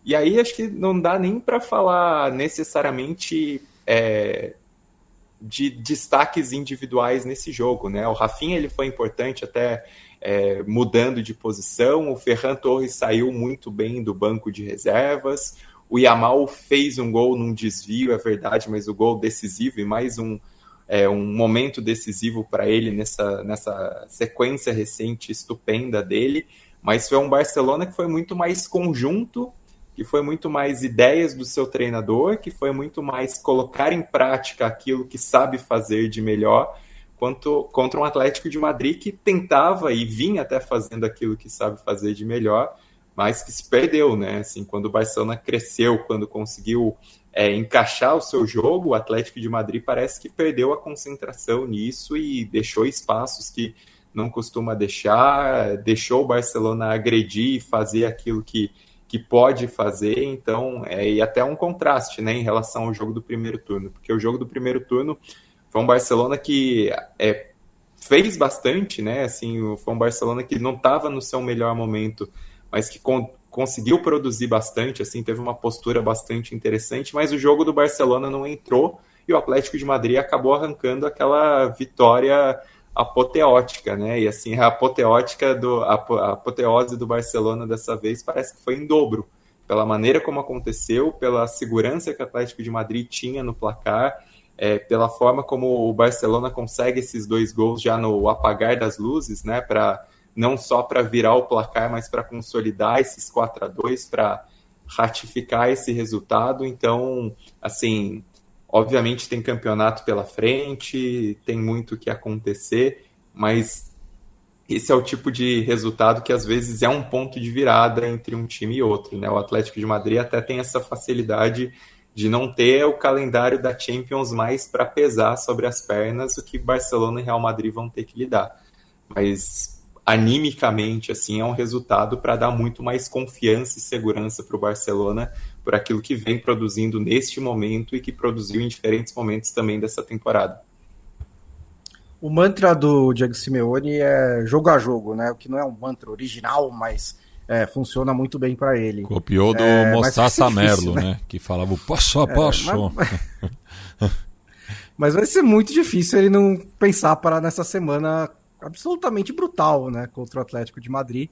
e aí acho que não dá nem para falar necessariamente de destaques individuais nesse jogo, né? O Rafinha ele foi importante até mudando de posição, o Ferran Torres saiu muito bem do banco de reservas, o Yamal fez um gol num desvio, é verdade, mas o gol decisivo e mais um momento decisivo para ele nessa sequência recente estupenda dele, mas foi um Barcelona que foi muito mais conjunto, que foi muito mais ideias do seu treinador, que foi muito mais colocar em prática aquilo que sabe fazer de melhor, contra um Atlético de Madrid que tentava e vinha até fazendo aquilo que sabe fazer de melhor, mas que se perdeu, né? Assim, quando o Barcelona cresceu, quando conseguiu encaixar o seu jogo, o Atlético de Madrid parece que perdeu a concentração nisso e deixou espaços que não costuma deixar, deixou o Barcelona agredir e fazer aquilo que pode fazer, então, e até um contraste, né, em relação ao jogo do primeiro turno, porque o jogo do primeiro turno foi um Barcelona que fez bastante, né, assim, foi um Barcelona que não estava no seu melhor momento, mas que conseguiu produzir bastante, assim, teve uma postura bastante interessante, mas o jogo do Barcelona não entrou e o Atlético de Madrid acabou arrancando aquela vitória apoteótica, né? E assim, a apoteose do Barcelona dessa vez parece que foi em dobro, pela maneira como aconteceu, pela segurança que o Atlético de Madrid tinha no placar, pela forma como o Barcelona consegue esses 2 gols já no apagar das luzes, né? Não só para virar o placar, mas para consolidar esses 4-2, para ratificar esse resultado. Então, assim, obviamente tem campeonato pela frente, tem muito o que acontecer, mas esse é o tipo de resultado que às vezes é um ponto de virada entre um time e outro, né? O Atlético de Madrid até tem essa facilidade de não ter o calendário da Champions mais para pesar sobre as pernas, o que Barcelona e Real Madrid vão ter que lidar. Mas animicamente, assim, é um resultado para dar muito mais confiança e segurança para o Barcelona por aquilo que vem produzindo neste momento e que produziu em diferentes momentos também dessa temporada. O mantra do Diego Simeone é jogo a jogo, né? O que não é um mantra original, mas funciona muito bem para ele. Copiou do Mostaça Merlo, né? Que falava o passo a passo. Mas vai ser muito difícil ele não pensar para nessa semana absolutamente brutal, né? Contra o Atlético de Madrid.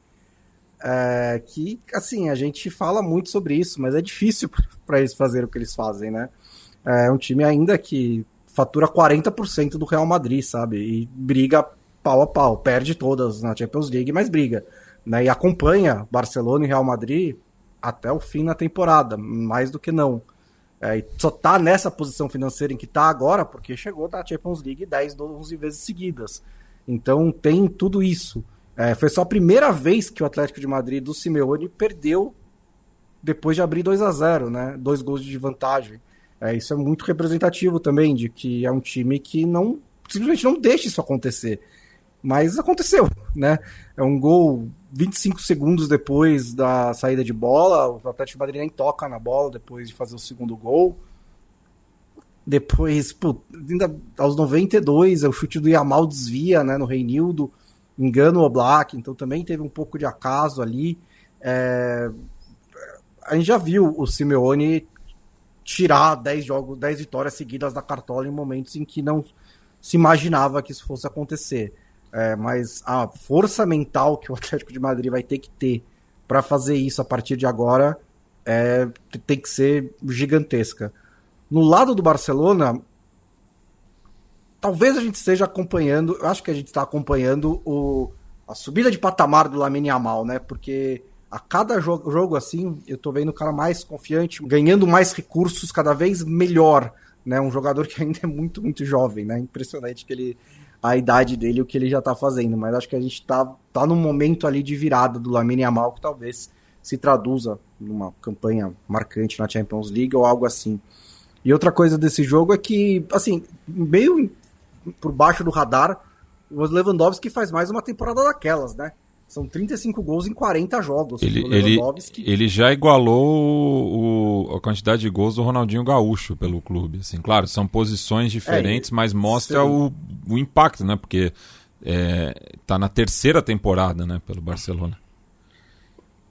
Que, assim, a gente fala muito sobre isso, mas é difícil para eles fazerem o que eles fazem, né? É um time ainda que fatura 40% do Real Madrid, sabe? E briga pau a pau, perde todas na Champions League, mas briga, né? E acompanha Barcelona e Real Madrid até o fim da temporada, mais do que não. E só tá nessa posição financeira em que tá agora, porque chegou da Champions League 10, 12 vezes seguidas. Então tem tudo isso. Foi só a primeira vez que o Atlético de Madrid do Simeone perdeu depois de abrir 2-0, né? 2 gols de vantagem. Isso é muito representativo também, de que é um time que simplesmente não deixa isso acontecer. Mas aconteceu, né? É um gol 25 segundos depois da saída de bola, o Atlético de Madrid nem toca na bola depois de fazer o segundo gol. Depois, ainda aos 92, o chute do Yamal desvia, né, no Reinildo, engana o Oblak, então também teve um pouco de acaso ali. A gente já viu o Simeone tirar 10 vitórias seguidas da cartola em momentos em que não se imaginava que isso fosse acontecer. Mas a força mental que o Atlético de Madrid vai ter que ter para fazer isso a partir de agora tem que ser gigantesca. No lado do Barcelona, talvez a gente esteja acompanhando, eu acho que a gente está acompanhando a subida de patamar do Lamine Yamal, né? Porque A cada jogo assim, eu tô vendo o cara mais confiante, ganhando mais recursos, cada vez melhor, né? Um jogador que ainda é muito, muito jovem, né? Impressionante a idade dele e o que ele já tá fazendo, mas acho que a gente tá num momento ali de virada do Lamine Yamal que talvez se traduza numa campanha marcante na Champions League ou algo assim. E outra coisa desse jogo é que, assim, meio por baixo do radar, o Lewandowski faz mais uma temporada daquelas, né? São 35 gols em 40 jogos. Ele já igualou a quantidade de gols do Ronaldinho Gaúcho pelo clube. Assim, claro, são posições diferentes, mas mostra o impacto, né? Porque tá na terceira temporada, né, pelo Barcelona.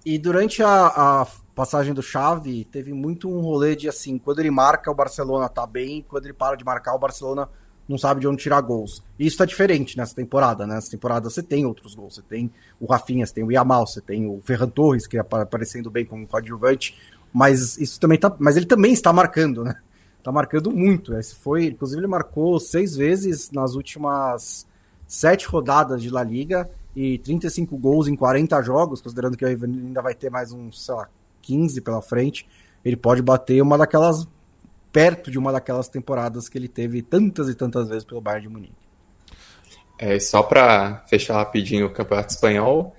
E durante a passagem do Xavi, teve muito um rolê de assim, quando ele marca, o Barcelona tá bem, quando ele para de marcar, o Barcelona não sabe de onde tirar gols. E isso tá diferente nessa temporada, né? Nessa temporada você tem outros gols, você tem o Rafinha, você tem o Yamal, você tem o Ferran Torres, que é aparecendo bem como coadjuvante, mas isso também mas ele também está marcando, né? Tá marcando muito. Inclusive ele marcou 6 vezes nas últimas 7 rodadas de La Liga e 35 gols em 40 jogos, considerando que ainda vai ter mais uns, 15 pela frente. Ele pode bater perto de uma daquelas temporadas que ele teve tantas e tantas vezes pelo Bayern de Munique. Só para fechar rapidinho o Campeonato Espanhol,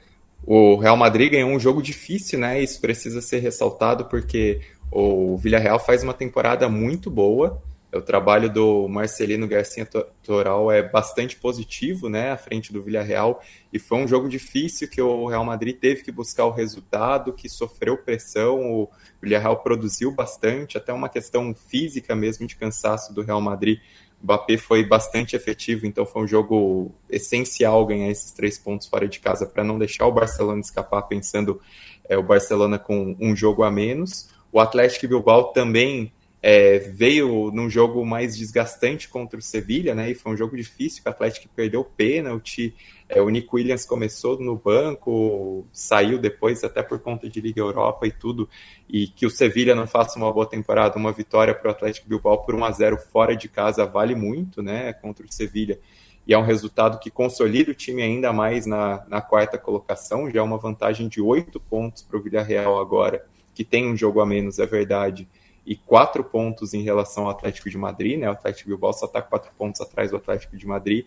o Real Madrid ganhou um jogo difícil, né? Isso precisa ser ressaltado porque o Villarreal faz uma temporada muito boa. O trabalho do Marcelino Garcia Toral é bastante positivo, né, à frente do Villarreal, e foi um jogo difícil que o Real Madrid teve que buscar o resultado, que sofreu pressão, o Villarreal produziu bastante, até uma questão física mesmo de cansaço do Real Madrid. O Mbappé foi bastante efetivo, então foi um jogo essencial ganhar esses 3 pontos fora de casa para não deixar o Barcelona escapar, pensando o Barcelona com um jogo a menos. O Athletic Bilbao também veio num jogo mais desgastante contra o Sevilla, né? E foi um jogo difícil, que o Atlético perdeu o pênalti, o Nico Williams começou no banco, saiu depois até por conta de Liga Europa e tudo, e que o Sevilla não faça uma boa temporada, uma vitória para o Atlético Bilbao por 1-0 fora de casa vale muito, né? Contra o Sevilla, e é um resultado que consolida o time ainda mais na quarta colocação, já é uma vantagem de 8 pontos para o Villarreal agora, que tem um jogo a menos, é verdade, e 4 pontos em relação ao Atlético de Madrid, né? O Atlético Bilbao só está 4 pontos atrás do Atlético de Madrid.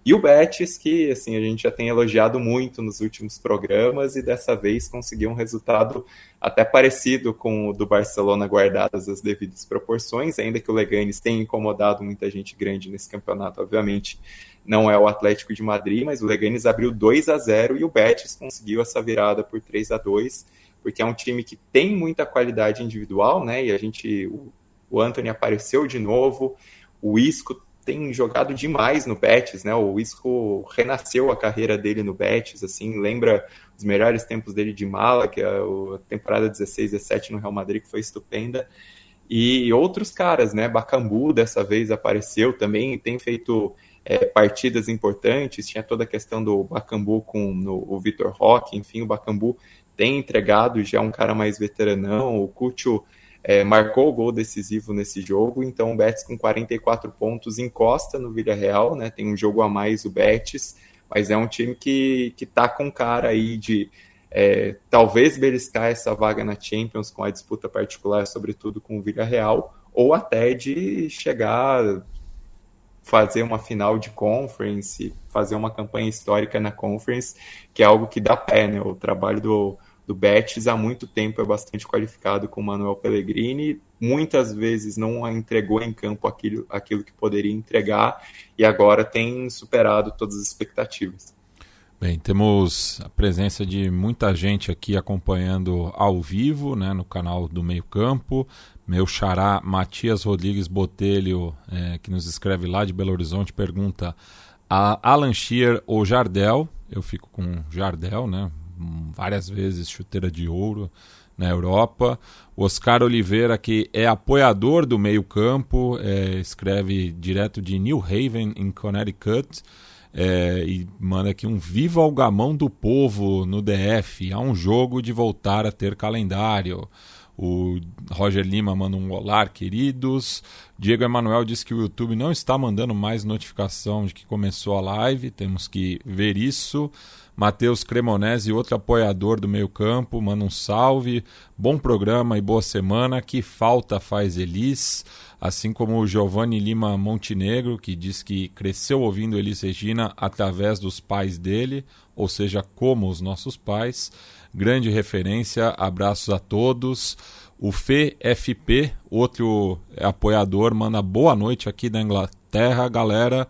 E o Betis, que assim, a gente já tem elogiado muito nos últimos programas, e dessa vez conseguiu um resultado até parecido com o do Barcelona, guardadas as devidas proporções, ainda que o Leganes tenha incomodado muita gente grande nesse campeonato, obviamente não é o Atlético de Madrid, mas o Leganes abriu 2-0 e o Betis conseguiu essa virada por 3-2, porque é um time que tem muita qualidade individual, né? E o Antony apareceu de novo, o Isco tem jogado demais no Betis, né? O Isco renasceu a carreira dele no Betis, assim, lembra os melhores tempos dele de Málaga, a temporada 16-17 no Real Madrid, que foi estupenda. E outros caras, né? Bakambu dessa vez apareceu também, tem feito partidas importantes, tinha toda a questão do Bakambu com o Vitor Roque, enfim, o Bakambu tem entregado, já é um cara mais veteranão, o Coutinho marcou o gol decisivo nesse jogo, então o Betis com 44 pontos encosta no Villarreal, né, tem um jogo a mais o Betis, mas é um time que tá com cara aí de talvez beliscar essa vaga na Champions com a disputa particular, sobretudo com o Villarreal, ou até de chegar, fazer uma final de Conference, fazer uma campanha histórica na Conference, que é algo que dá pé, né? O trabalho do Betis há muito tempo é bastante qualificado com o Manuel Pellegrini, muitas vezes não entregou em campo aquilo que poderia entregar, e agora tem superado todas as expectativas. Bem, temos a presença de muita gente aqui acompanhando ao vivo, né, no canal do Meio Campo. Meu xará Matias Rodrigues Botelho, que nos escreve lá de Belo Horizonte, pergunta a Alan Shearer ou Jardel. Eu fico com Jardel, né, várias vezes chuteira de ouro na Europa. O Oscar Oliveira, que é apoiador do Meio Campo, escreve direto de New Haven, em Connecticut. E manda aqui um viva ao gamão do povo no DF, há um jogo de voltar a ter calendário. O Roger Lima manda um olá, queridos. Diego Emanuel diz que o YouTube não está mandando mais notificação de que começou a live, temos que ver isso. Matheus Cremonese, outro apoiador do Meio Campo, manda um salve. Bom programa e boa semana. Que falta faz Elis. Assim como o Giovanni Lima Montenegro, que diz que cresceu ouvindo Elis Regina através dos pais dele, ou seja, como os nossos pais. Grande referência, abraços a todos. O FP, outro apoiador, manda boa noite aqui da Inglaterra, galera.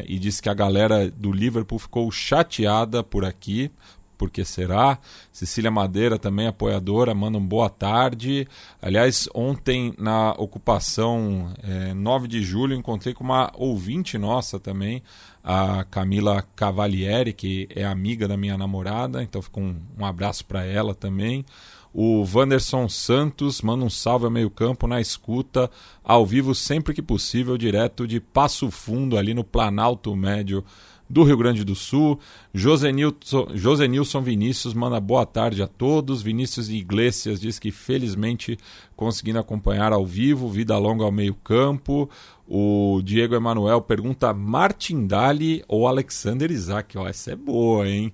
E diz que a galera do Liverpool ficou chateada por aqui. Por que será? Cecília Madeira, também apoiadora, manda um boa tarde. Aliás, ontem na ocupação 9 de julho, encontrei com uma ouvinte nossa também, a Camila Cavalieri, que é amiga da minha namorada, então fica um abraço para ela também. O Wanderson Santos manda um salve ao Meio Campo na escuta, ao vivo sempre que possível, direto de Passo Fundo, ali no Planalto Médio do Rio Grande do Sul. Josenilson Vinícius manda boa tarde a todos. Vinícius Iglesias diz que felizmente conseguindo acompanhar ao vivo, vida longa ao Meio Campo. O Diego Emanuel pergunta Martin Daly ou Alexander Isak. Essa é boa, hein?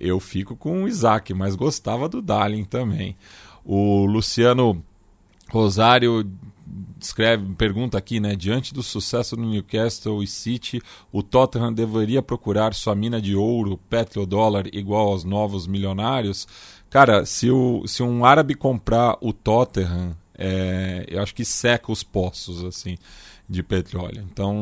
Eu fico com o Isaac, mas gostava do Dahlin também. O Luciano Rosário pergunta aqui, né? Diante do sucesso do Newcastle e City, o Tottenham deveria procurar sua mina de ouro, petrodólar, igual aos novos milionários? Cara, se um árabe comprar o Tottenham, eu acho que seca os poços, assim, de petróleo. Então,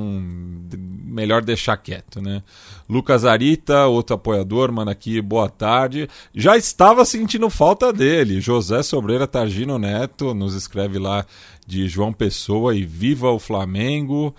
melhor deixar quieto, né? Lucas Arita, outro apoiador, manda aqui, boa tarde. Já estava sentindo falta dele. José Sobreira Targino Neto nos escreve lá de João Pessoa e viva o Flamengo.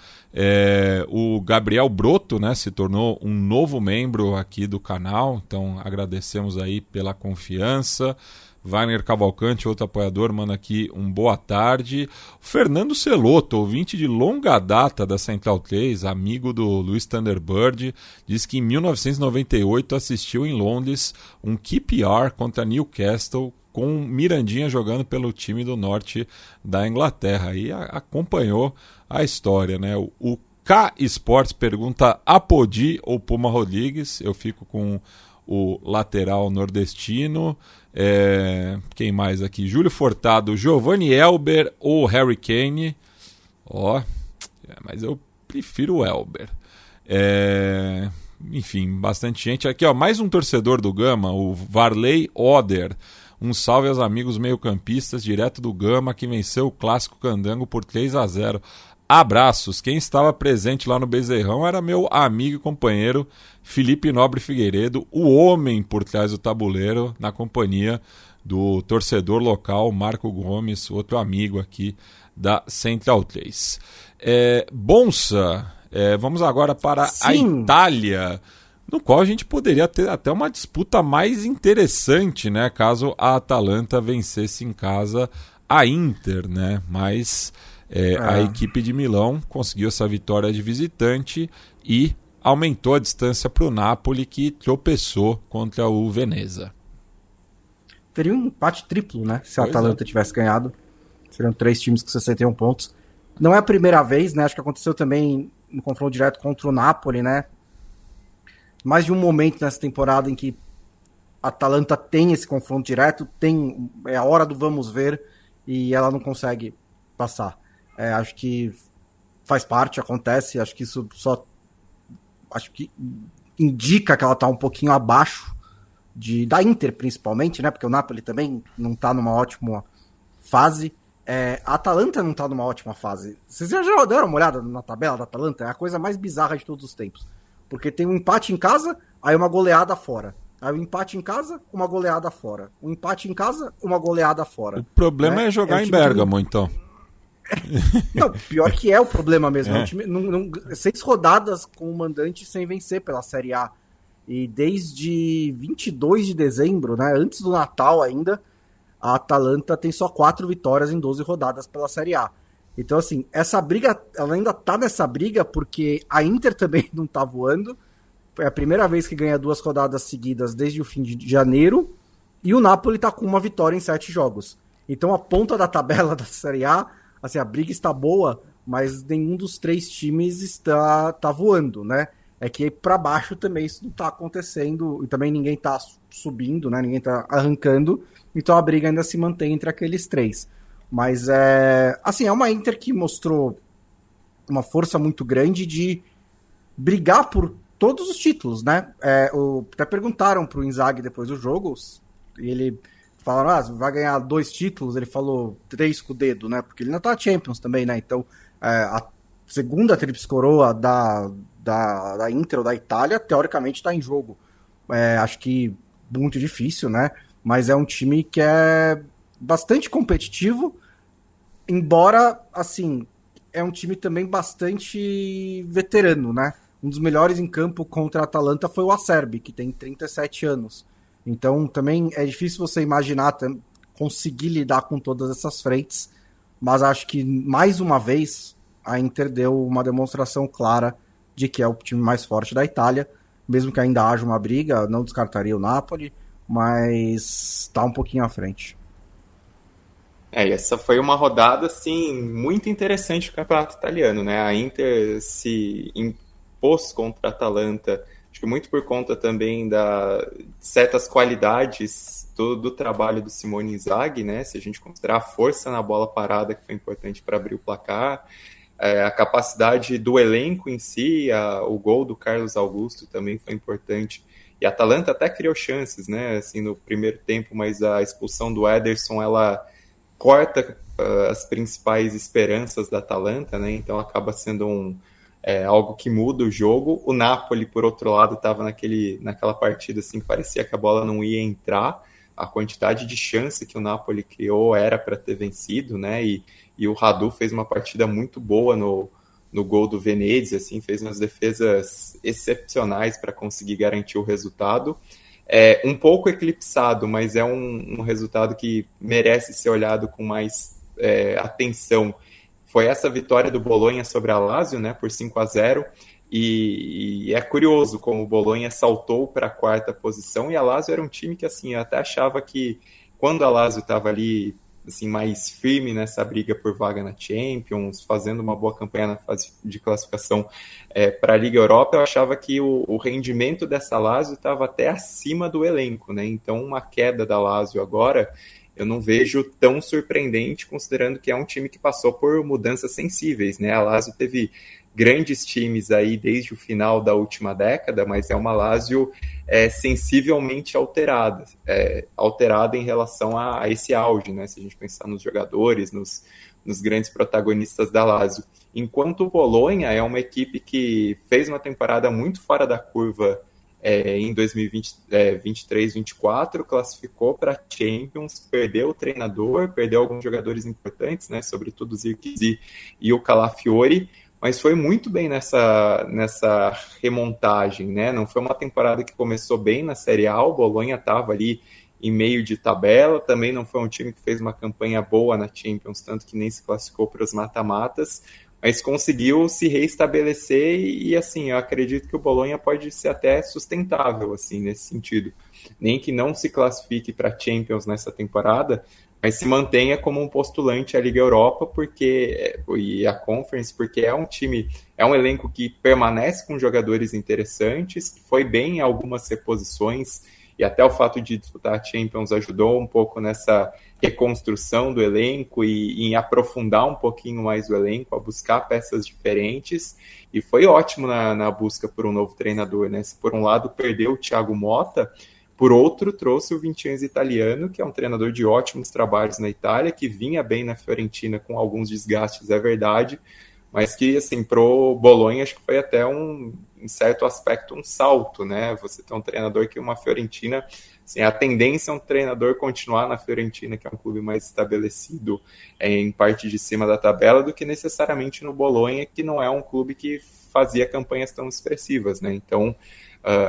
O Gabriel Broto, né, se tornou um novo membro aqui do canal, então agradecemos aí pela confiança. Wagner Cavalcante, outro apoiador, manda aqui um boa tarde. Fernando Celoto, ouvinte de longa data da Central 3, amigo do Luiz Thunderbird, diz que em 1998 assistiu em Londres um QPR contra Newcastle, com Mirandinha jogando pelo time do norte da Inglaterra. E acompanhou a história, né? O K Sports pergunta Apodi ou Puma Rodrigues. Eu fico com o lateral nordestino. Quem mais aqui? Júlio Furtado, Giovanni Elber ou Harry Kane? Mas eu prefiro o Elber. Enfim, bastante gente. Aqui, mais um torcedor do Gama, o Varley Oder. Um salve aos amigos meio-campistas, direto do Gama, que venceu o Clássico Candango por 3-0. Abraços. Quem estava presente lá no Bezerrão era meu amigo e companheiro Felipe Nobre Figueiredo, o homem por trás do tabuleiro, na companhia do torcedor local Marco Gomes, outro amigo aqui da Central 3. Bonsa, vamos agora para a Itália, no qual a gente poderia ter até uma disputa mais interessante, né, caso a Atalanta vencesse em casa a Inter, né? Mas a equipe de Milão conseguiu essa vitória de visitante e aumentou a distância para o Napoli, que tropeçou contra o Veneza. Teria um empate triplo, né? Se a Atalanta tivesse ganhado. Seriam 3 times com 61 pontos. Não é a primeira vez, né? Acho que aconteceu também no confronto direto contra o Napoli, né? Mais de um momento nessa temporada em que a Atalanta tem esse confronto direto, é a hora do vamos ver, e ela não consegue passar. Acho que faz parte, acontece, acho que isso acho que indica que ela está um pouquinho abaixo da Inter, principalmente, né? Porque o Napoli também não está numa ótima fase. A Atalanta não está numa ótima fase. Vocês já deram uma olhada na tabela da Atalanta? É a coisa mais bizarra de todos os tempos. Porque tem um empate em casa, aí uma goleada fora. Aí um empate em casa, uma goleada fora. Um empate em casa, uma goleada fora. O problema é jogar em Bérgamo, então. Não, pior que é o problema mesmo. É um time, 6 rodadas com o mandante sem vencer pela Série A. E desde 22 de dezembro, né, antes do Natal ainda, a Atalanta tem só 4 vitórias em 12 rodadas pela Série A. Então, assim, essa briga, ela ainda tá nessa briga porque a Inter também não tá voando. É a primeira vez que ganha 2 rodadas seguidas desde o fim de janeiro. E o Napoli tá com uma vitória em 7 jogos. Então, a ponta da tabela da Série A, assim, a briga está boa, mas nenhum dos 3 times tá voando, né? é que para baixo também isso não tá acontecendo, e também ninguém tá subindo, né? Ninguém tá arrancando, então a briga ainda se mantém entre aqueles três. Mas assim, é uma Inter que mostrou uma força muito grande de brigar por todos os títulos, né? Até perguntaram pro Inzaghi depois dos jogos, e ele falaram, vai ganhar 2 títulos, ele falou 3 com o dedo, né? Porque ele não tá Champions também, né? Então, a segunda tríplice coroa da Inter ou da Itália, teoricamente tá em jogo. Acho que muito difícil, né? Mas é um time que é bastante competitivo, embora, assim, é um time também bastante veterano, né? Um dos melhores em campo contra a Atalanta foi o Acerbi, que tem 37 anos. Então, também é difícil você imaginar conseguir lidar com todas essas frentes, mas acho que, mais uma vez, a Inter deu uma demonstração clara de que é o time mais forte da Itália, mesmo que ainda haja uma briga, não descartaria o Napoli, mas está um pouquinho à frente. Essa foi uma rodada, assim, muito interessante do campeonato italiano, né? A Inter se impôs contra a Atalanta, acho que muito por conta também de certas qualidades do trabalho do Simone Inzaghi, né? Se a gente considerar a força na bola parada, que foi importante para abrir o placar, a capacidade do elenco em si, o gol do Carlos Augusto também foi importante. E a Atalanta até criou chances, né? Assim, no primeiro tempo, mas a expulsão do Ederson, ela corta as principais esperanças da Atalanta, né? Então acaba sendo algo que muda o jogo. O Napoli, por outro lado, estava naquela partida assim, que parecia que a bola não ia entrar. A quantidade de chance que o Napoli criou era para ter vencido, né? E o Radu fez uma partida muito boa no gol do Venezia, assim, fez umas defesas excepcionais para conseguir garantir o resultado. Um pouco eclipsado, mas é um resultado que merece ser olhado com mais atenção. Foi essa vitória do Bolonha sobre a Lazio, né, por 5-0, e é curioso como o Bolonha saltou para a 4ª posição, e a Lazio era um time que, assim, eu até achava que quando a Lazio estava ali, assim, mais firme nessa briga por vaga na Champions, fazendo uma boa campanha na fase de classificação para a Liga Europa, eu achava que o rendimento dessa Lazio estava até acima do elenco, né? Então, uma queda da Lazio agora, eu não vejo tão surpreendente, considerando que é um time que passou por mudanças sensíveis, né? A Lazio teve grandes times aí desde o final da última década, mas é uma Lazio sensivelmente alterada em relação a esse auge, né? Se a gente pensar nos jogadores, nos grandes protagonistas da Lazio. Enquanto o Bolonha é uma equipe que fez uma temporada muito fora da curva em 2023-24, classificou para a Champions, perdeu o treinador, perdeu alguns jogadores importantes, né? Sobretudo o Zirkzee e o Calafiori, mas foi muito bem nessa remontagem, né? Não foi uma temporada que começou bem na Série A, o Bolonha estava ali em meio de tabela, também não foi um time que fez uma campanha boa na Champions, tanto que nem se classificou para os mata-matas, mas conseguiu se reestabelecer e, assim, eu acredito que o Bolonha pode ser até sustentável, assim, nesse sentido. Nem que não se classifique para a Champions nessa temporada, mas se mantenha como um postulante à Liga Europa e a Conference, porque é um elenco que permanece com jogadores interessantes, que foi bem em algumas reposições, e até o fato de disputar a Champions ajudou um pouco nessa reconstrução do elenco e em aprofundar um pouquinho mais o elenco, a buscar peças diferentes, e foi ótimo na busca por um novo treinador, né? Se por um lado perdeu o Thiago Motta, por outro trouxe o Vincenzo Italiano, que é um treinador de ótimos trabalhos na Itália, que vinha bem na Fiorentina com alguns desgastes, é verdade, mas que, assim, pro Bolonha acho que foi até em certo aspecto um salto, né? Você tem um treinador que uma Fiorentina, assim, a tendência é um treinador continuar na Fiorentina, que é um clube mais estabelecido em parte de cima da tabela, do que necessariamente no Bolonha, que não é um clube que fazia campanhas tão expressivas, né? Então,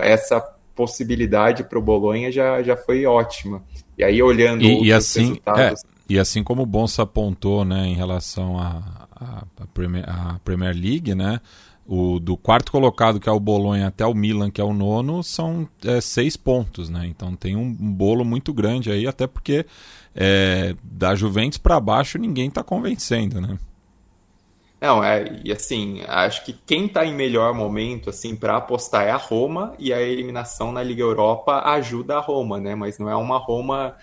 essa possibilidade para o Bolonha já foi ótima. E aí, olhando outros resultados... E assim como o Bonsa apontou, né, em relação à Premier League, né, do 4º colocado, que é o Bolonha, até o Milan, que é o 9º, são 6 pontos, né? Então tem um bolo muito grande aí, até porque da Juventus para baixo ninguém está convencendo, né? Não, e assim, acho que quem está em melhor momento, assim, para apostar é a Roma, e a eliminação na Liga Europa ajuda a Roma, né? Mas não é uma Roma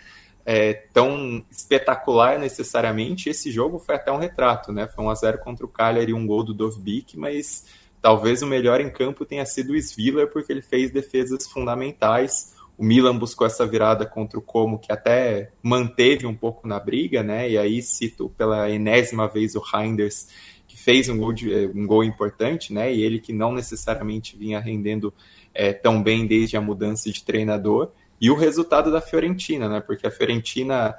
tão espetacular necessariamente. Esse jogo foi até um retrato, né? Foi 1-0 contra o Cagliari, um gol do Dovbyk, mas talvez o melhor em campo tenha sido o Sviller, porque ele fez defesas fundamentais. O Milan buscou essa virada contra o Como, que até manteve um pouco na briga, né? E aí cito pela enésima vez o Reinders, que fez um gol importante, né? E ele que não necessariamente vinha rendendo tão bem desde a mudança de treinador. E o resultado da Fiorentina, né? Porque a Fiorentina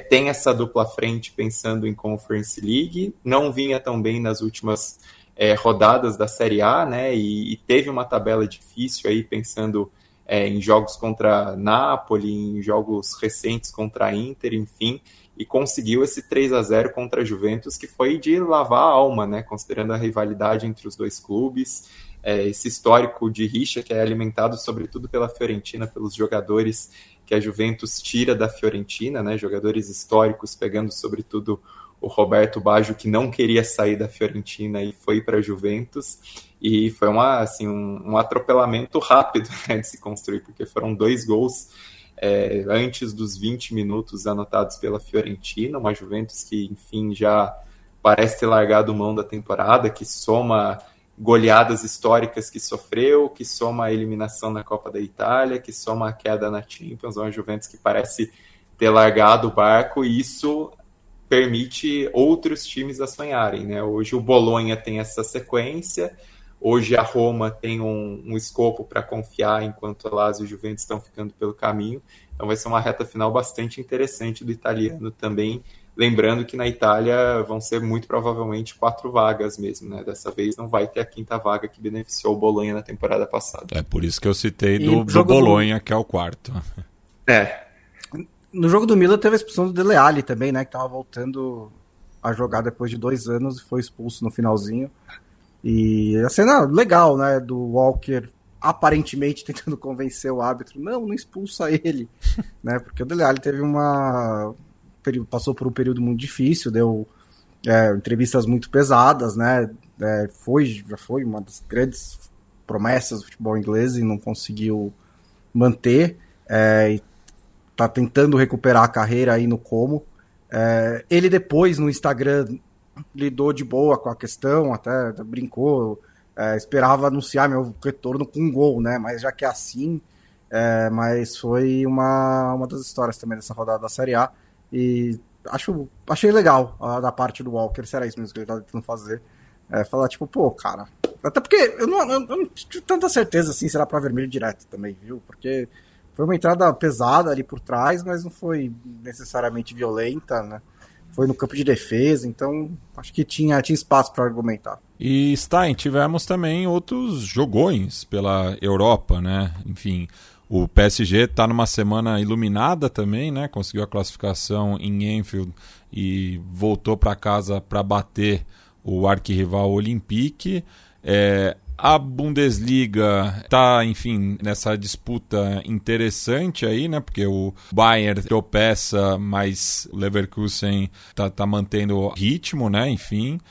tem essa dupla frente pensando em Conference League, não vinha tão bem nas últimas rodadas da Série A, né? E teve uma tabela difícil aí pensando em jogos contra Napoli, em jogos recentes contra a Inter, enfim, e conseguiu esse 3-0 contra a Juventus, que foi de lavar a alma, né? Considerando a rivalidade entre os dois clubes, esse histórico de rixa que é alimentado sobretudo pela Fiorentina, pelos jogadores que a Juventus tira da Fiorentina, né? Jogadores históricos, pegando sobretudo o Roberto Baggio, que não queria sair da Fiorentina e foi para a Juventus, e foi um atropelamento rápido, né, de se construir, porque foram 2 gols antes dos 20 minutos anotados pela Fiorentina, uma Juventus que, enfim, já parece ter largado mão da temporada, que soma goleadas históricas que sofreu, que soma a eliminação na Copa da Itália, que soma a queda na Champions, uma Juventus que parece ter largado o barco, e isso permite outros times a sonharem, né? Hoje o Bolonha tem essa sequência, hoje a Roma tem um escopo para confiar, enquanto a Lazio e o Juventus estão ficando pelo caminho, então vai ser uma reta final bastante interessante do italiano também, lembrando que na Itália vão ser muito provavelmente 4 vagas mesmo, né? Dessa vez não vai ter a 5ª vaga que beneficiou o Bolonha na temporada passada. É por isso que eu citei do Bolonha, que é o 4º. No jogo do Milan teve a expulsão do Dele Alli também, né? Que tava voltando a jogar depois de 2 anos e foi expulso no finalzinho. E a cena legal, né? Do Walker aparentemente tentando convencer o árbitro. Não expulsa ele, né? Porque o Dele Alli teve passou por um período muito difícil, deu entrevistas muito pesadas, né? Já foi uma das grandes promessas do futebol inglês e não conseguiu manter. Tá tentando recuperar a carreira aí no Como. Ele depois no Instagram lidou de boa com a questão, até brincou, esperava anunciar meu retorno com um gol, né? Mas já que é assim, mas foi uma das histórias também dessa rodada da Série A, e achei legal da parte do Walker, se era isso mesmo que ele tá tentando fazer, falar tipo, pô, cara, até porque eu não tive tanta certeza assim, será pra vermelho direto também, viu? Porque foi uma entrada pesada ali por trás, mas não foi necessariamente violenta, né? Foi no campo de defesa, então acho que tinha espaço para argumentar. E Stein, tivemos também outros jogões pela Europa, né? Enfim, o PSG está numa semana iluminada também, né? Conseguiu a classificação em Anfield e voltou para casa para bater o arquirrival Olympique. A Bundesliga está, enfim, nessa disputa interessante aí, né? Porque o Bayern tropeça, mas o Leverkusen tá mantendo o ritmo, né? Enfim,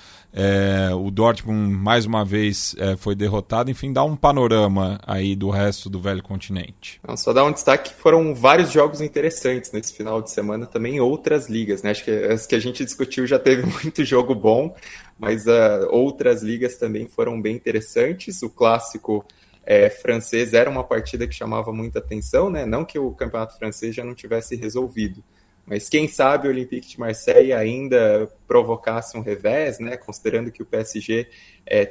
o Dortmund mais uma vez foi derrotado. Enfim, dá um panorama aí do resto do velho continente. Só dar um destaque que foram vários jogos interessantes nesse final de semana, também em outras ligas, né? Acho que as que a gente discutiu já teve muito jogo bom, mas outras ligas também foram bem interessantes. O clássico francês era uma partida que chamava muita atenção, né? Não que o campeonato francês já não tivesse resolvido, mas quem sabe o Olympique de Marseille ainda provocasse um revés, né? Considerando que o PSG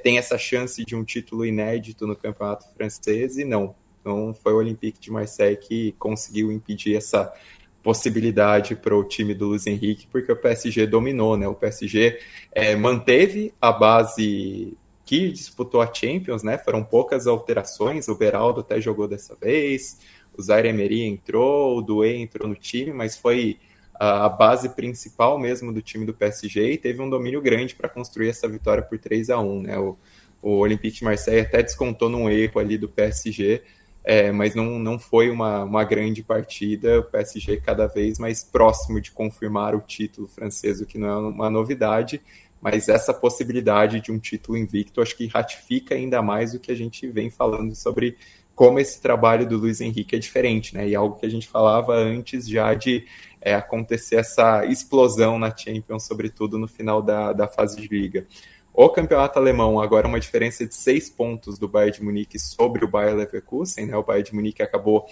tem essa chance de um título inédito no campeonato francês, e não foi o Olympique de Marseille que conseguiu impedir essa possibilidade para o time do Luiz Henrique, porque o PSG dominou, né? O PSG manteve a base que disputou a Champions, né? Foram poucas alterações, o Beraldo até jogou dessa vez, o Zaire Emery entrou, o Doué entrou no time, mas foi a base principal mesmo do time do PSG, e teve um domínio grande para construir essa vitória por 3-1, né? O Olympique de Marseille até descontou num erro ali do PSG, mas não foi uma grande partida. O PSG cada vez mais próximo de confirmar o título francês, o que não é uma novidade, mas essa possibilidade de um título invicto acho que ratifica ainda mais o que a gente vem falando sobre como esse trabalho do Luiz Henrique é diferente, né? E algo que a gente falava antes já de acontecer essa explosão na Champions, sobretudo no final da fase de liga. O campeonato alemão, agora uma diferença de 6 pontos do Bayern de Munique sobre o Bayer Leverkusen, né? O Bayern de Munique acabou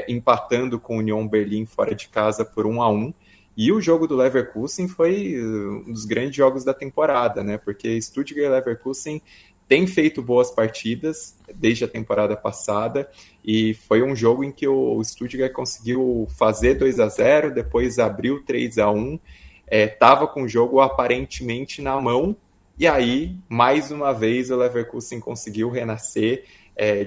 empatando com o Union Berlin fora de casa por 1-1, e o jogo do Leverkusen foi um dos grandes jogos da temporada, né? Porque Stuttgart e Leverkusen têm feito boas partidas desde a temporada passada, e foi um jogo em que o Stuttgart conseguiu fazer 2-0, depois abriu 3-1, estava com o jogo aparentemente na mão, e aí, mais uma vez, o Leverkusen conseguiu renascer,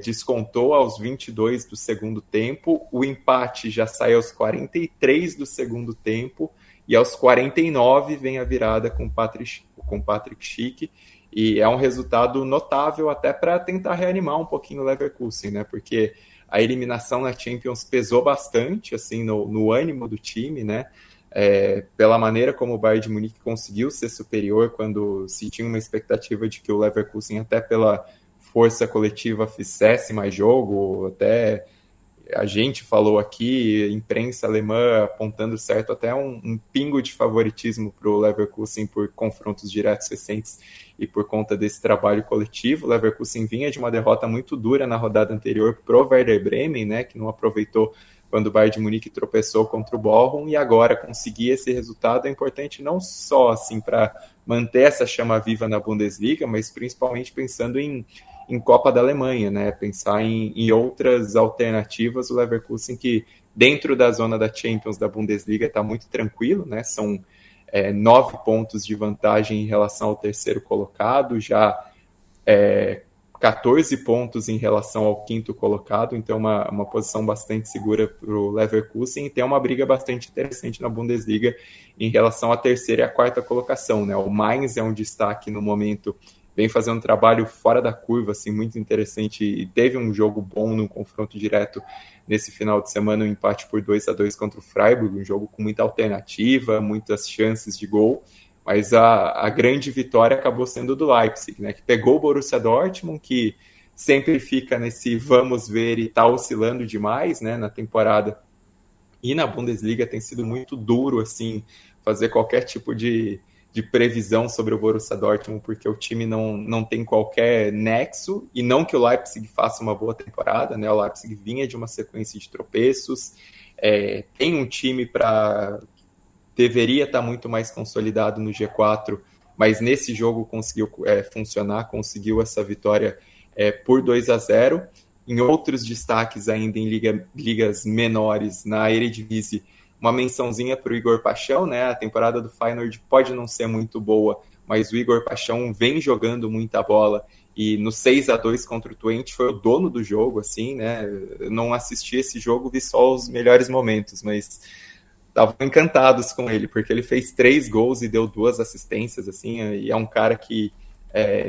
descontou aos 22 do segundo tempo, o empate já sai aos 43 do segundo tempo, e aos 49 vem a virada com Patrick Schick, e é um resultado notável até para tentar reanimar um pouquinho o Leverkusen, né? Porque a eliminação na Champions pesou bastante assim, no ânimo do time, né? Pela maneira como o Bayern de Munique conseguiu ser superior quando se tinha uma expectativa de que o Leverkusen, até pela força coletiva, fizesse mais jogo, até a gente falou aqui, imprensa alemã apontando certo até um pingo de favoritismo para o Leverkusen por confrontos diretos recentes e por conta desse trabalho coletivo. O Leverkusen vinha de uma derrota muito dura na rodada anterior pro Werder Bremen, né, que não aproveitou quando o Bayern de Munique tropeçou contra o Bochum, e agora conseguir esse resultado é importante não só assim para manter essa chama viva na Bundesliga, mas principalmente pensando em Copa da Alemanha, né? Pensar em outras alternativas. O Leverkusen, que dentro da zona da Champions da Bundesliga está muito tranquilo, né? São 9 pontos de vantagem em relação ao terceiro colocado, já 14 pontos em relação ao quinto colocado, então uma posição bastante segura para o Leverkusen, e tem uma briga bastante interessante na Bundesliga em relação à terceira e à quarta colocação, né? O Mainz é um destaque no momento, vem fazendo um trabalho fora da curva, assim, muito interessante, e teve um jogo bom no confronto direto nesse final de semana, um empate por 2-2 contra o Freiburg, um jogo com muita alternativa, muitas chances de gol, mas a grande vitória acabou sendo do Leipzig, né, que pegou o Borussia Dortmund, que sempre fica nesse vamos ver e está oscilando demais, né, na temporada, e na Bundesliga tem sido muito duro assim, fazer qualquer tipo de previsão sobre o Borussia Dortmund, porque o time não tem qualquer nexo, e não que o Leipzig faça uma boa temporada, né? O Leipzig vinha de uma sequência de tropeços, tem um time deveria estar muito mais consolidado no G4, mas nesse jogo conseguiu funcionar, conseguiu essa vitória por 2-0. Em outros destaques ainda em ligas menores, na Eredivisie, uma mençãozinha para o Igor Paixão, né? A temporada do Feyenoord pode não ser muito boa, mas o Igor Paixão vem jogando muita bola, e no 6-2 contra o Twente foi o dono do jogo, assim, né? Eu não assisti esse jogo, vi só os melhores momentos, mas estavam encantados com ele, porque ele fez 3 gols e deu 2 assistências, assim, e é um cara que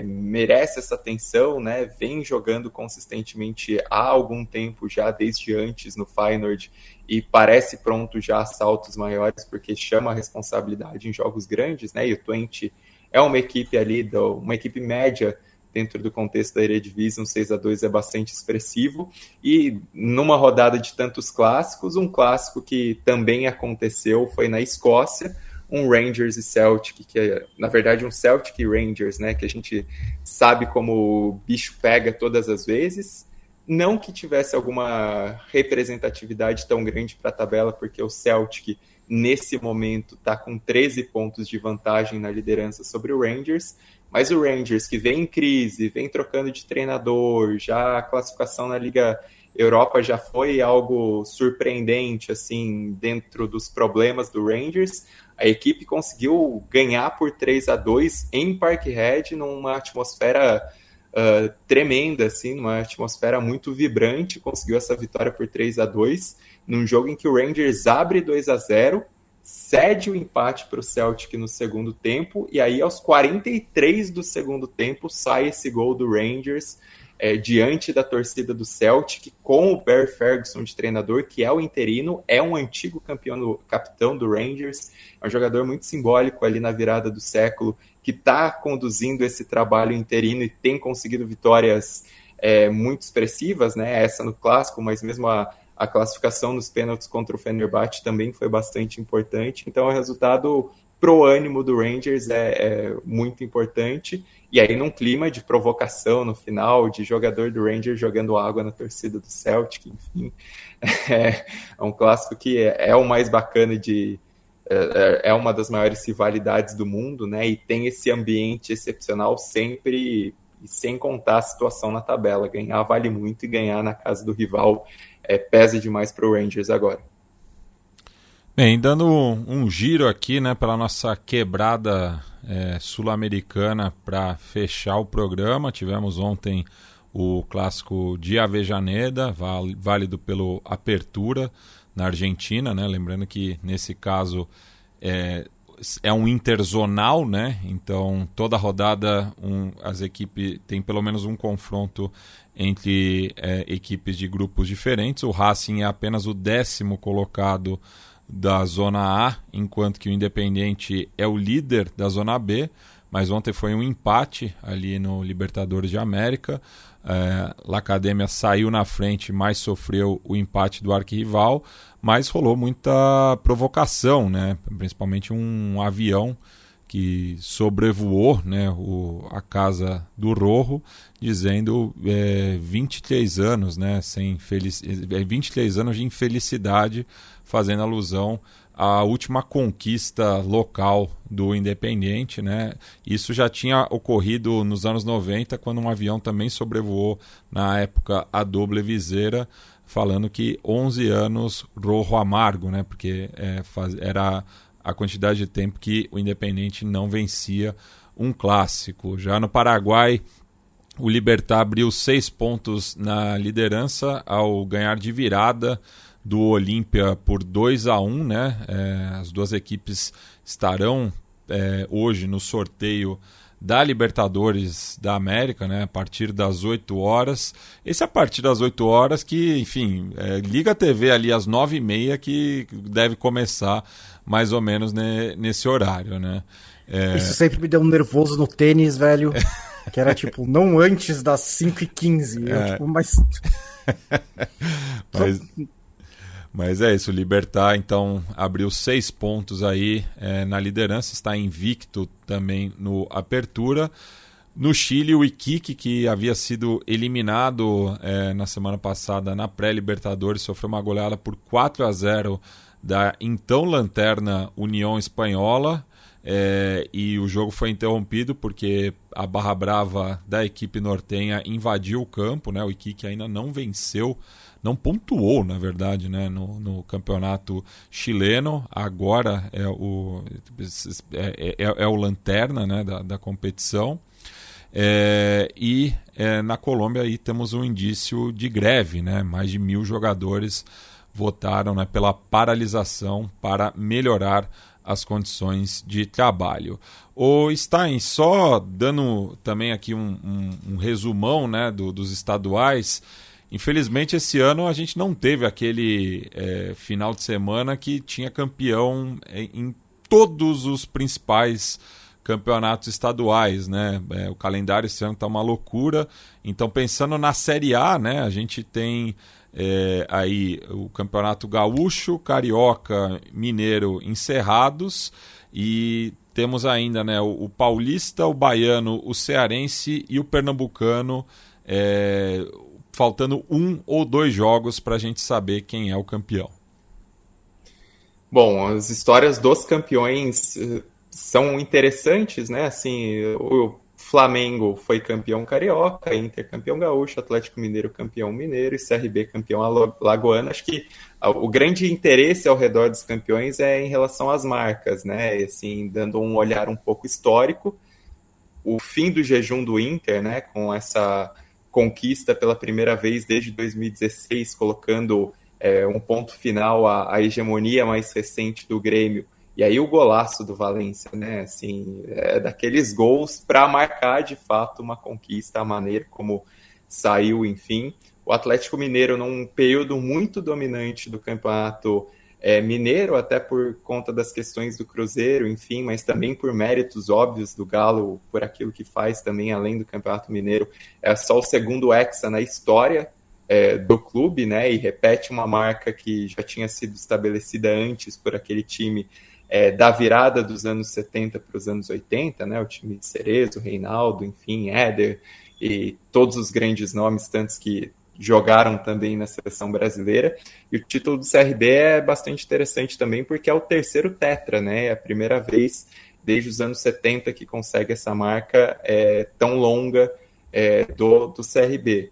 merece essa atenção, né? Vem jogando consistentemente há algum tempo já, desde antes no Feyenoord, e parece pronto já a saltos maiores, porque chama a responsabilidade em jogos grandes, né? E o Twente é uma equipe ali, uma equipe média dentro do contexto da Eredivisie, um 6-2 é bastante expressivo, e numa rodada de tantos clássicos, um clássico que também aconteceu foi na Escócia, um Rangers e Celtic, que é, na verdade, um Celtic e Rangers, né, que a gente sabe como o bicho pega todas as vezes, não que tivesse alguma representatividade tão grande para a tabela, porque o Celtic, nesse momento, está com 13 pontos de vantagem na liderança sobre o Rangers, mas o Rangers, que vem em crise, vem trocando de treinador, já a classificação na Liga Europa já foi algo surpreendente, assim, dentro dos problemas do Rangers. A equipe conseguiu ganhar por 3-2 em Parkhead, numa atmosfera tremenda, assim, numa atmosfera muito vibrante, conseguiu essa vitória por 3-2, num jogo em que o Rangers abre 2-0, cede o empate para o Celtic no segundo tempo, e aí aos 43 do segundo tempo sai esse gol do Rangers, diante da torcida do Celtic, com o Barry Ferguson de treinador, que é o interino, é um antigo capitão do Rangers, é um jogador muito simbólico ali na virada do século, que está conduzindo esse trabalho interino e tem conseguido vitórias muito expressivas, né? Essa no clássico, mas mesmo a classificação nos pênaltis contra o Fenerbahçe também foi bastante importante. Então, o resultado pro ânimo do Rangers é muito importante. E aí, num clima de provocação no final, de jogador do Rangers jogando água na torcida do Celtic, enfim. É um clássico que é o mais bacana é uma das maiores rivalidades do mundo, né? E tem esse ambiente excepcional sempre, e sem contar a situação na tabela. Ganhar vale muito e ganhar na casa do rival pesa demais para o Rangers agora. Bem, dando um giro aqui, né, pela nossa quebrada sul-americana para fechar o programa. Tivemos ontem o clássico de Avejaneda, válido pelo Apertura na Argentina, né? Lembrando que nesse caso é um interzonal, né? Então toda rodada as equipes tem pelo menos um confronto entre equipes de grupos diferentes. O Racing é apenas o 10º colocado da Zona A, enquanto que o Independiente é o líder da Zona B, mas ontem foi um empate ali no Libertadores de América. La Academia saiu na frente, mas sofreu o empate do arquirrival, mas rolou muita provocação, né? Principalmente um avião que sobrevoou, né, a casa do Rojo, dizendo 23 anos, né, 23 anos de infelicidade, fazendo alusão à última conquista local do Independiente, né? Isso já tinha ocorrido nos anos 90, quando um avião também sobrevoou, na época, a Doble Viseira, falando que 11 anos Rojo amargo, né? Porque era a quantidade de tempo que o Independiente não vencia um clássico. Já no Paraguai, o Libertad abriu 6 pontos na liderança ao ganhar de virada do Olímpia por 2-1, né? As duas equipes estarão hoje no sorteio da Libertadores da América, né? A partir das 8 horas. Esse é a partir das 8 horas que, enfim, liga a TV ali às 9h30 que deve começar mais ou menos nesse horário, né? Isso sempre me deu um nervoso no tênis, velho. Que era tipo, não antes das 5h15. Mas é isso, o Libertad então abriu 6 pontos aí na liderança, está invicto também no Apertura. No Chile, o Iquique, que havia sido eliminado na semana passada na pré-Libertadores, sofreu uma goleada por 4-0 da então lanterna União Espanhola, e o jogo foi interrompido porque a barra brava da equipe nortenha invadiu o campo, né? O Iquique ainda não venceu, não pontuou, na verdade, né, no campeonato chileno. Agora é o lanterna, né, da competição. Na Colômbia aí temos um indício de greve, né? Mais de 1.000 jogadores votaram, né, pela paralisação para melhorar as condições de trabalho. O Stein, só dando também aqui um resumão, né, dos estaduais. Infelizmente, esse ano a gente não teve aquele final de semana que tinha campeão em todos os principais campeonatos estaduais, né? O calendário esse ano está uma loucura. Então, pensando na Série A, né, a gente tem aí o Campeonato Gaúcho, Carioca, Mineiro encerrados, e temos ainda, né, o Paulista, o Baiano, o Cearense e o Pernambucano, faltando 1 ou 2 jogos para a gente saber quem é o campeão. Bom, as histórias dos campeões são interessantes, né? Assim, o Flamengo foi campeão carioca, Inter campeão gaúcho, Atlético Mineiro campeão mineiro e CRB campeão alagoano. Acho que o grande interesse ao redor dos campeões é em relação às marcas, né? E, assim, dando um olhar um pouco histórico, o fim do jejum do Inter, né? Com essa conquista pela primeira vez desde 2016, colocando um ponto final à hegemonia mais recente do Grêmio. E aí o golaço do Valência, né? Assim, daqueles gols para marcar de fato uma conquista, a maneira como saiu, enfim. O Atlético Mineiro, num período muito dominante do campeonato, Mineiro, até por conta das questões do Cruzeiro, enfim, mas também por méritos óbvios do Galo, por aquilo que faz também, além do Campeonato Mineiro. É só o segundo hexa na história do clube, né, e repete uma marca que já tinha sido estabelecida antes por aquele time da virada dos anos 70 para os anos 80, né, o time de Cerezo, Reinaldo, enfim, Éder, e todos os grandes nomes, tantos que jogaram também na seleção brasileira. E o título do CRB é bastante interessante também, porque é o terceiro tetra, né? É a primeira vez desde os anos 70 que consegue essa marca tão longa do CRB.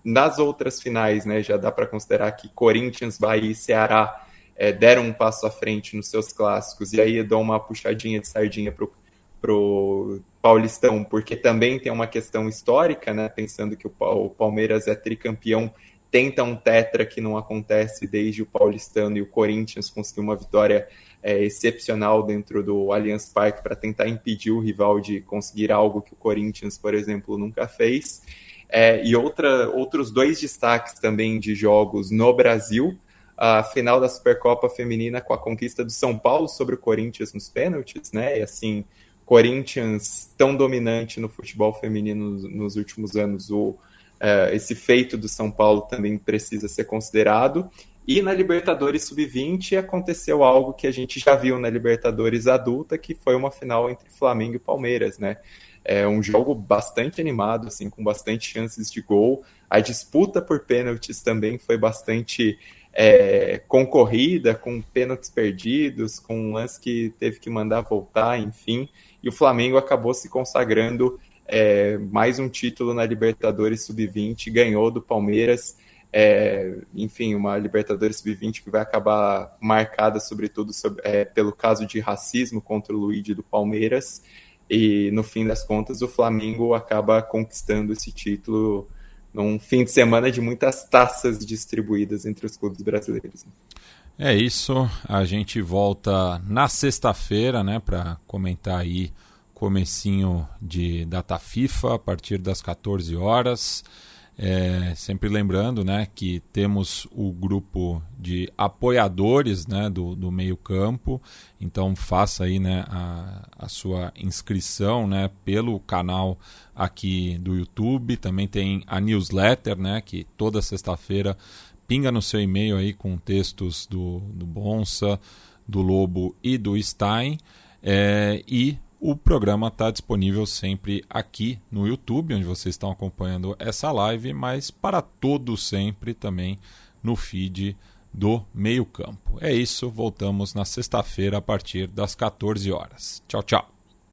Nas outras finais, né, já dá para considerar que Corinthians, Bahia e Ceará deram um passo à frente nos seus clássicos, e aí eu dou uma puxadinha de sardinha pro Paulistão, porque também tem uma questão histórica, né? Pensando que o Palmeiras é tricampeão, tenta um tetra que não acontece desde o Paulistano, e o Corinthians conseguiu uma vitória excepcional dentro do Allianz Parque para tentar impedir o rival de conseguir algo que o Corinthians, por exemplo, nunca fez. E outros dois destaques também de jogos no Brasil: a final da Supercopa Feminina com a conquista do São Paulo sobre o Corinthians nos pênaltis, né? E assim, Corinthians tão dominante no futebol feminino nos últimos anos, esse feito do São Paulo também precisa ser considerado. E na Libertadores Sub-20 aconteceu algo que a gente já viu na Libertadores Adulta, que foi uma final entre Flamengo e Palmeiras, né? Um jogo bastante animado, assim, com bastante chances de gol. A disputa por pênaltis também foi bastante concorrida, com pênaltis perdidos, com um lance que teve que mandar voltar, enfim. E o Flamengo acabou se consagrando mais um título na Libertadores Sub-20, ganhou do Palmeiras. Enfim, uma Libertadores Sub-20 que vai acabar marcada, sobretudo, pelo caso de racismo contra o Luigi do Palmeiras. E, no fim das contas, o Flamengo acaba conquistando esse título num fim de semana de muitas taças distribuídas entre os clubes brasileiros. É isso, a gente volta na sexta-feira, né, para comentar aí comecinho de data FIFA a partir das 14 horas. Sempre lembrando, né, que temos o grupo de apoiadores, né, do meio campo, então faça aí, né, a sua inscrição, né, pelo canal aqui do YouTube. Também tem a newsletter, né, que toda sexta-feira pinga no seu e-mail aí com textos do Bonsa, do Lobo e do Stein, e o programa está disponível sempre aqui no YouTube, onde vocês estão acompanhando essa live, mas para todos sempre também no feed do Meio Campo. É isso, voltamos na sexta-feira a partir das 14 horas. Tchau, tchau.